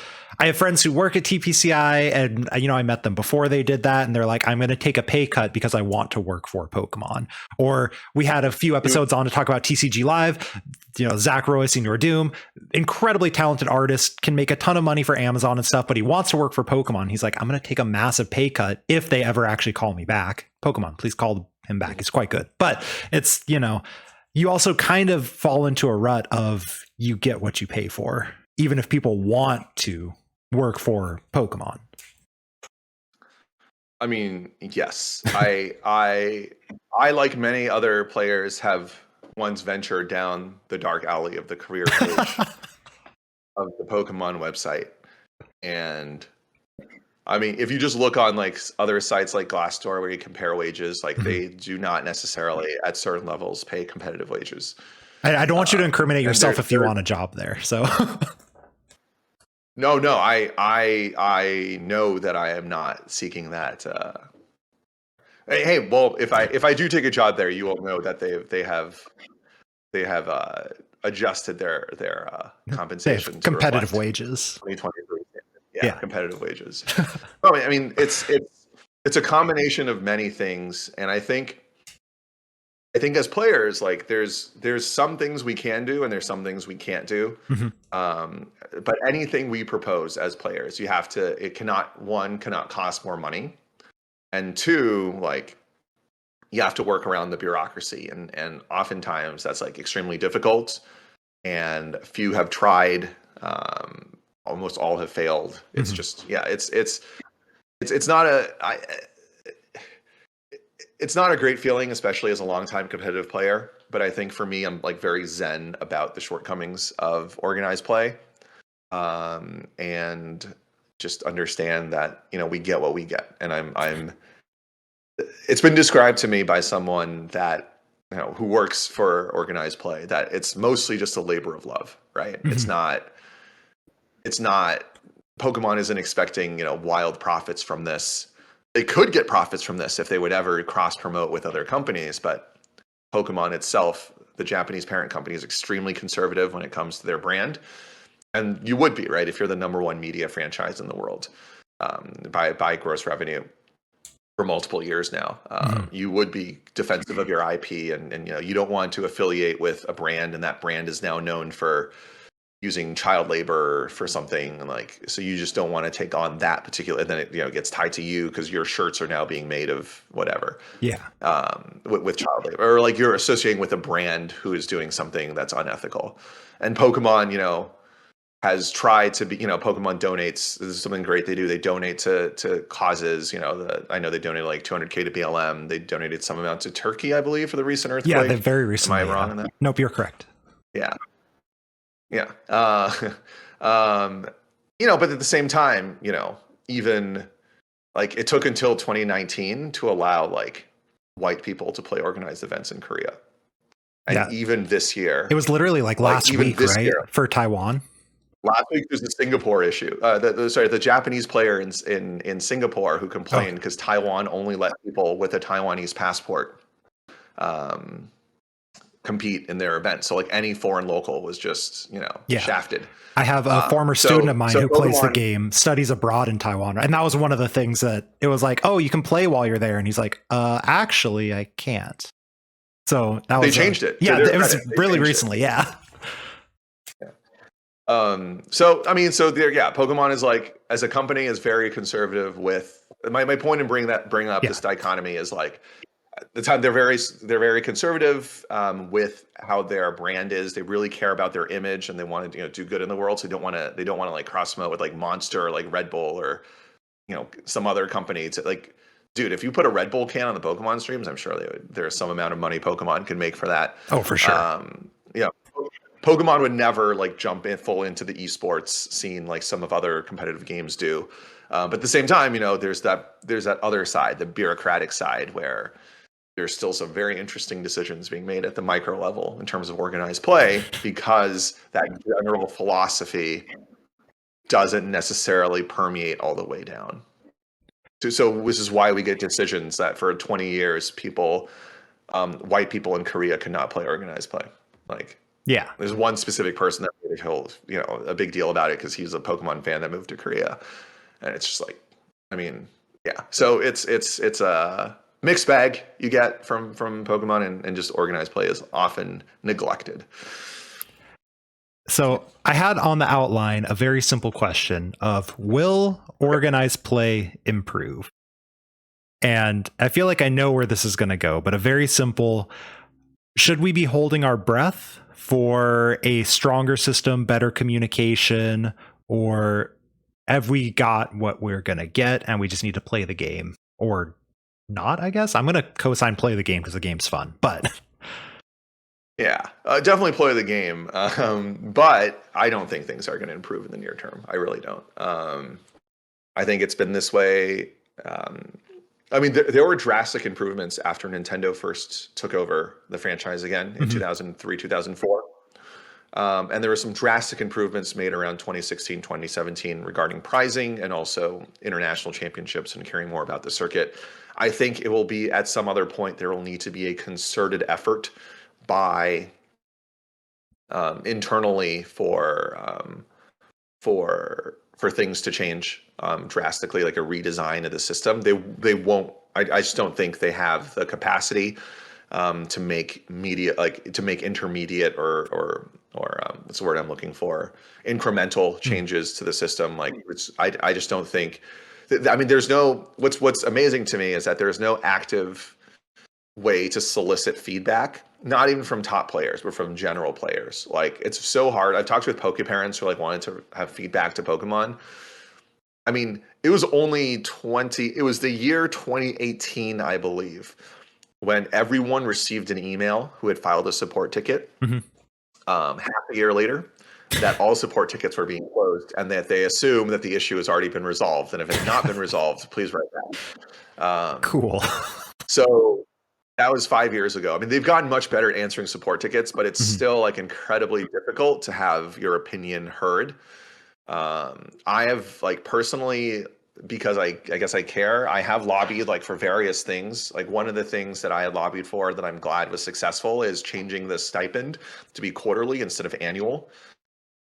friends who work at TPCI, and I met them before they did that, and they're like, I'm going to take a pay cut because I want to work for Pokemon. Or we had a few episodes on to talk about TCG Live. Zach Roy, Senior Doom, incredibly talented artist, can make a ton of money for Amazon and stuff, but he wants to work for Pokemon. He's like, I'm going to take a massive pay cut if they ever actually call me back. Pokemon, please call him back. He's quite good. But it's, you also kind of fall into a rut of you get what you pay for, even if people want to work for Pokemon. I mean, yes, I like many other players have once ventured down the dark alley of the career page of the Pokemon website. And I mean, if you just look on like other sites like Glassdoor where you compare wages, like they do not necessarily at certain levels pay competitive wages. I don't want you to incriminate yourself if you want a job there. So No, I know that I am not seeking that. Hey, well, if I do take a job there, you will know that they have adjusted their compensation to competitive reflect wages. 2023. Yeah, competitive wages. I mean, it's a combination of many things, and I think as players, like there's some things we can do and there's some things we can't do. Mhm. But anything we propose as players, you have to. It cannot cannot cost more money, and two, like you have to work around the bureaucracy, and oftentimes that's like extremely difficult, and few have tried. Almost all have failed. It's Mhm. just it's not it's not a great feeling, especially as a longtime competitive player. But I think for me, I'm like very zen about the shortcomings of organized play, and just understand that we get what we get. And I'm. It's been described to me by someone that who works for organized play that it's mostly just a labor of love, right? It's Mhm. not. It's not. Pokemon isn't expecting wild profits from this. They could get profits from this if they would ever cross promote with other companies, but Pokemon itself, the Japanese parent company, is extremely conservative when it comes to their brand, and you would be right if you're the number one media franchise in the world, by gross revenue for multiple years now. Mhm. You would be defensive of your IP, and you don't want to affiliate with a brand, and that brand is now known for using child labor for something, like, so you just don't want to take on that particular, and then it gets tied to you because your shirts are now being made of whatever, Yeah. with child labor, or like you're associating with a brand who is doing something that's unethical. And Pokemon has tried to be, Pokemon donates. This is something great they do. They donate to causes. I know they donated like 200K to BLM. They donated some amount to Turkey, I believe, for the recent Yeah, they earthquake. very Am I recently. wrong Yeah. on that? Nope, you're correct. Yeah. Yeah. Um, but at the same time, even like it took until 2019 to allow like white people to play organized events in Korea. And Yeah. even this year, It was literally like like last even week, this right? year, For Taiwan. last week was the Singapore issue. The Japanese player in Singapore who Oh, complained because Taiwan only let people with a Taiwanese passport um, compete in their event. So like any foreign local was just yeah. shafted. I have a former student of So mine so who plays the Pokemon, game, studies abroad in Taiwan, and that was one of the things that it was like, oh, you can play while you're there, and he's like, actually, I can't. So that they was changed it to yeah, their it was credit. They really changed it. recently, yeah. Yeah. So I mean, so there, yeah, Pokemon is like, as a company, is very conservative with my point in bringing up Yeah. this dichotomy is like the time they're very conservative with how their brand is. They really care about their image and they want to do good in the world. So they don't want to like cross promote with like Monster or like Red Bull or some other company to like. Dude, if you put a Red Bull can on the Pokemon streams, I'm sure there's some amount of money Pokemon can make for that. Oh, for sure. Yeah, Pokemon would never like jump in full into the esports scene like some of other competitive games do. But at the same time, there's that other side, the bureaucratic side, where there's still some very interesting decisions being made at the micro level in terms of organized play because that general philosophy doesn't necessarily permeate all the way down. So this is why we get decisions that for 20 years, white people in Korea cannot play organized play. Like, Yeah. there's one specific person that made a big deal about it because he's a Pokemon fan that moved to Korea, and it's just like, I mean, yeah. So it's a mixed bag you get from Pokemon, and just organized play is often neglected. So I had on the outline a very simple question of, will organized play improve? And I feel like I know where this is going to go, but a very simple, should we be holding our breath for a stronger system, better communication, or have we got what we're going to get and we just need to play the game? Or not, I guess. I'm going to co-sign play the game because the game's fun. But Yeah, definitely play the game, but I don't think things are going to improve in the near term. I really don't. I think it's been this way. I mean, there were drastic improvements after Nintendo first took over the franchise again in Mhm. 2003, 2004. And there were some drastic improvements made around 2016, 2017 regarding pricing and also international championships and caring more about the circuit. I think it will be at some other point, there will need to be a concerted effort by internally for for things to change drastically, like a redesign of the system. They won't. I just don't think they have the capacity to make to make intermediate or what's the word I'm looking for? Incremental changes to the system. Like I just don't think. I mean, there's no. What's amazing to me is that there's no active way to solicit feedback, not even from top players, but from general players. Like it's so hard. I've talked with Poke parents who like wanted to have feedback to Pokemon. I mean, it was it was the year 2018, I believe, when everyone received an email who had filed a support ticket. Mhm. Half a year later, that all support tickets were being closed and that they assume that the issue has already been resolved. And if it has not been resolved, please write back. Cool. So that was 5 years ago. I mean, they've gotten much better at answering support tickets, but it's Mhm. still like incredibly difficult to have your opinion heard. I have like personally, because I guess I care, I have lobbied like for various things. Like one of the things that I had lobbied for that I'm glad was successful is changing the stipend to be quarterly instead of annual.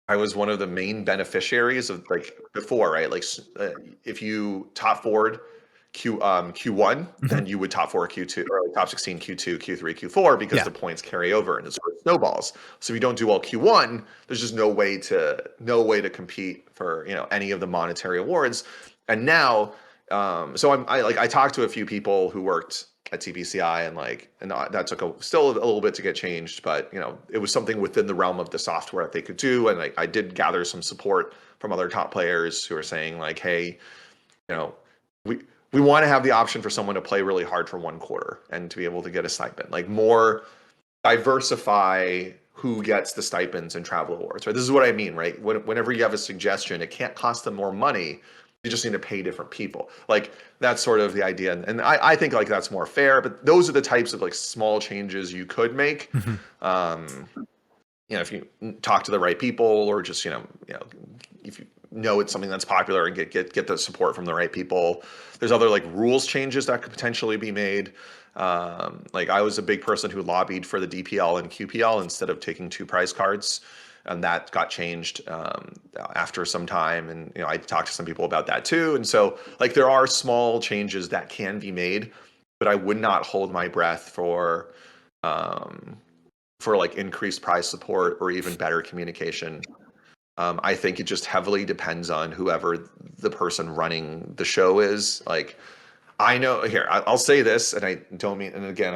I was one of the main beneficiaries of like before, right? Like if you top forward Q1, Mhm. then you would top four Q2 or like top 16 Q2, Q3, Q4 because Yeah. the points carry over and it sort of snowballs. So if you don't do well Q1, there's just no way to compete for, any of the monetary awards. And now, so I talked to a few people who worked at TPCI and that took still a little bit to get changed, but it was something within the realm of the software that they could do. And I did gather some support from other top players who are saying like, hey, you know, we we want to have the option for someone to play really hard for 1 quarter and to be able to get a stipend, like more diversify who gets the stipends and travel awards, right? This is what I mean, right? Whenever you have a suggestion, it can't cost them more money. You just need to pay different people. Like that's sort of the idea. And I think like that's more fair, but those are the types of like small changes you could make. Mhm. Um, if you talk to the right people or just, if you know it's something that's popular and get the support from the right people. There's other like rules changes that could potentially be made. Like I was a big person who lobbied for the DPL and QPL instead of taking two prize cards, and that got changed after some time. And I talked to some people about that too. And so like there are small changes that can be made, but I would not hold my breath um, for like increased prize support or even better communication. I think it just heavily depends on whoever the person running the show is. Like, I know here, I'll say this, and I don't mean, and again,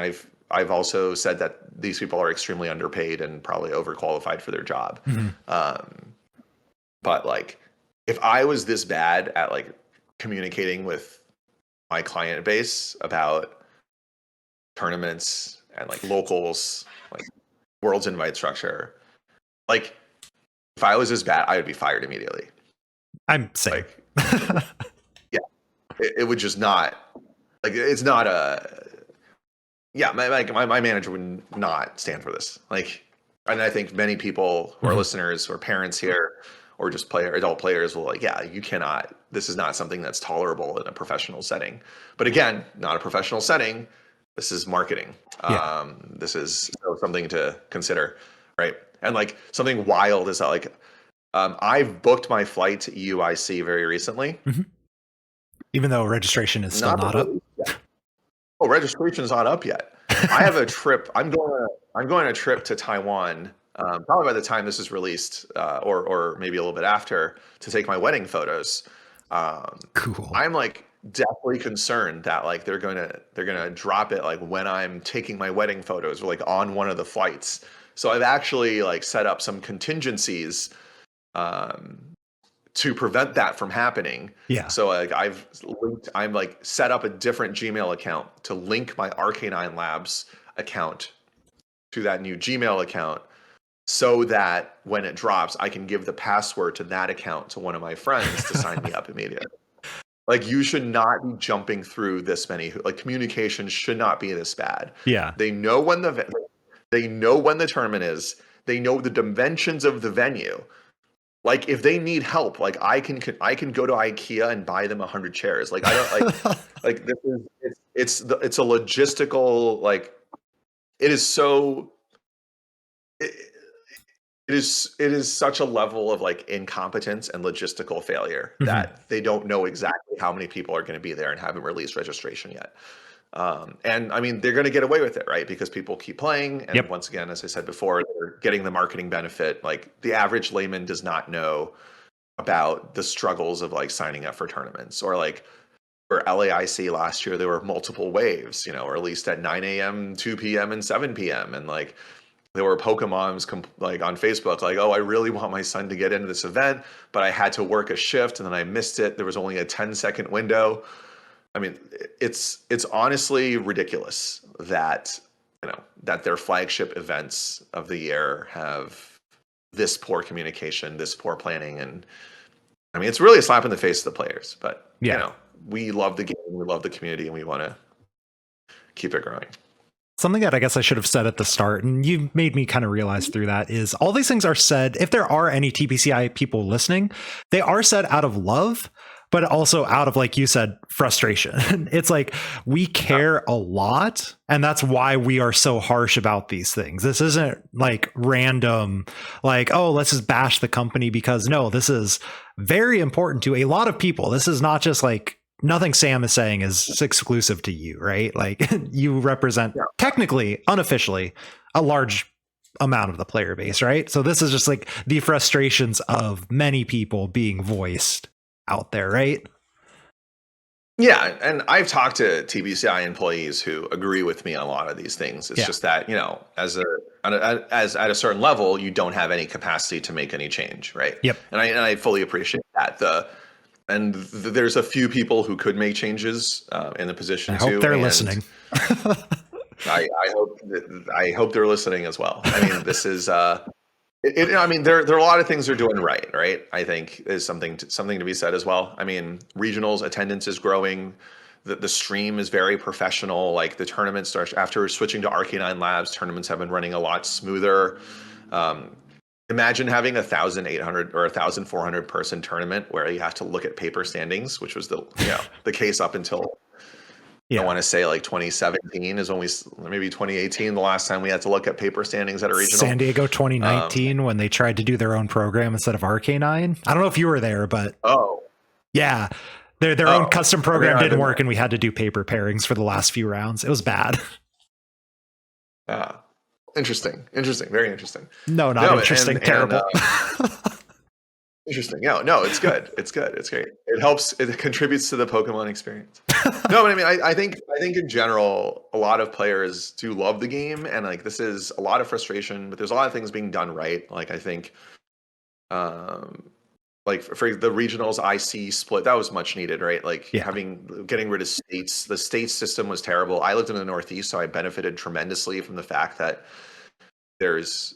I've also said that these people are extremely underpaid and probably overqualified for their job. Mhm. Um, but like, if I was this bad at like communicating with my client base about tournaments and like locals, like world's invite structure, like if I was this bad, I would be fired immediately. I'm same. Like, yeah, it would just not like it's not a yeah. My manager would not stand for this. Like, and I think many people who are Mhm. listeners or parents here or just adult players will like, yeah, you cannot. This is not something that's tolerable in a professional setting. But again, not a professional setting. This is marketing. Yeah. This is something to consider, right? And like something wild is that like I've booked my flight to EUIC very recently. Mhm. Even though registration is still Not not been up. released yet. Oh, registration's not up yet. I have a trip. I'm going on a trip to Taiwan. Probably by the time this is released, or maybe a little bit after, to take my wedding photos. Um, Cool. I'm like definitely concerned that like they're gonna drop it like when I'm taking my wedding photos or like on one of the flights. So I've actually like set up some contingencies um, to prevent that from happening. Yeah. So like I'm like set up a different Gmail account to link my Arcanine Labs account to that new Gmail account so that when it drops, I can give the password to that account to one of my friends to sign me up immediately. Like you should not be jumping through this many, like communication should not be this bad. Yeah. They know when the tournament is, they know the dimensions of the venue. Like if they need help, like I can go to IKEA and buy them 100 chairs. Like I don't like this is it's a logistical like it is so it, it is such a level of like incompetence and logistical failure Mhm. that they don't know exactly how many people are going to be there and haven't released registration yet. And I mean, they're going to get away with it, right? Because people keep playing. And Yep. once again, as I said before, they're getting the marketing benefit. Like the average layman does not know about the struggles of like signing up for tournaments, or like for LAIC last year, there were multiple waves, released at 9 a.m., 2 p.m., and 7 p.m. And like there were Pokemon's like on Facebook, like, oh, I really want my son to get into this event, but I had to work a shift and then I missed it. There was only a 10-second window. I mean, it's honestly ridiculous that that their flagship events of the year have this poor communication, this poor planning, and I mean, it's really a slap in the face to the players. But Yeah. we love the game, we love the community, and we want to keep it growing. Something that I guess I should have said at the start, and you made me kind of realize through that, is all these things are said, if there are any TPCI people listening, they are said out of love, but also out of, like you said, frustration. It's like we care a lot, and that's why we are so harsh about these things. This isn't like random, like, oh, let's just bash the company, because no, this is very important to a lot of people. This is not just like, nothing Sam is saying is exclusive to you, right? Like you represent technically, unofficially, a large amount of the player base, right? So this is just like the frustrations of many people being voiced out there, right? Yeah, and I've talked to TBCI employees who agree with me on a lot of these things. It's just that, as at a certain level, you don't have any capacity to make any change, right? Yep. And I fully appreciate that. There's a few people who could make changes in the position I too. hope they're and listening. I hope they're listening as well. I mean, this is I mean, there are a lot of things they're doing right. I think is something to be said as well. I mean, regionals attendance is growing. The stream is very professional. Like the tournaments start after switching to Arcanine Labs, tournaments have been running a lot smoother. Imagine having 1,800 or 1,400 person tournament where you have to look at paper standings, which was the case up until I want to say like 2017 is when maybe 2018, the last time we had to look at paper standings at a regional. San Diego 2019, when they tried to do their own program instead of Arcanine. I don't know if you were there, but yeah, their own custom program didn't work, and we had to do paper pairings for the last few rounds. It was bad. Interesting, very interesting. No, not interesting. Terrible. Interesting. No, it's good. It's great. It helps. It contributes to the Pokemon experience. No, but I mean, I think in general, a lot of players do love the game, and like this is a lot of frustration, but there's a lot of things being done right. Like I think, like for the regionals IC split, that was much needed, right? Like getting rid of states. The state system was terrible. I lived in the Northeast, so I benefited tremendously from the fact that there's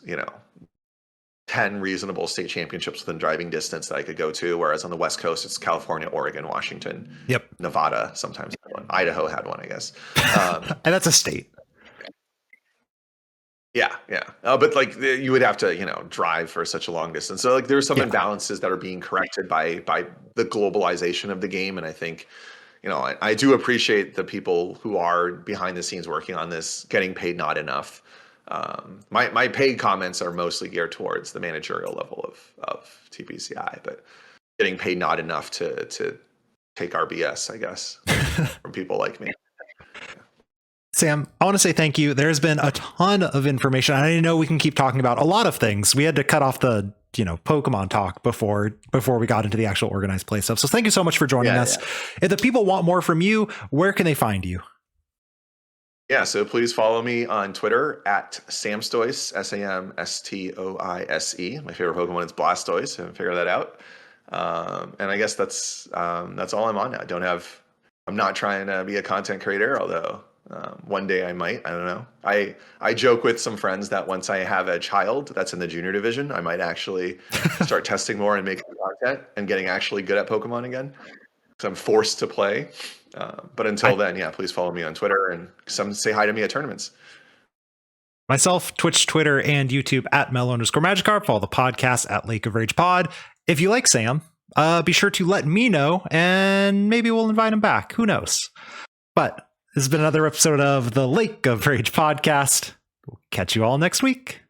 10 reasonable state championships within driving distance that I could go to, whereas on the West Coast, it's California, Oregon, Washington, Nevada, sometimes had one. Idaho had one, I guess. And that's a state. Yeah. But like you would have to, drive for such a long distance. So like there's some imbalances that are being corrected by the globalization of the game. And I think, I do appreciate the people who are behind the scenes working on this, getting paid not enough. My paid comments are mostly geared towards the managerial level of TPCI, but getting paid not enough to take our BS, I guess, from people like me. Sam, I want to say thank you. There's been a ton of information. I know we can keep talking about a lot of things. We had to cut off the Pokemon talk before we got into the actual organized play stuff. So thank you so much for joining us. If the people want more from you, where can they find you? Yeah, so please follow me on Twitter at Samstoise, SAMSTOISE. My favorite Pokemon is Blastoise, so figure that out. And I guess that's all I'm on now. I'm not trying to be a content creator, although one day I might. I don't know. I joke with some friends that once I have a child that's in the junior division, I might actually start testing more and making content and getting actually good at Pokemon again. Because I'm forced to play. But until then, please follow me on Twitter and say hi to me at tournaments. Myself, Twitch, Twitter, and YouTube at Mello_Magikarp. Follow the podcast at Lake of Rage Pod. If you like Sam, be sure to let me know, and maybe we'll invite him back. Who knows? But this has been another episode of the Lake of Rage podcast. We'll catch you all next week.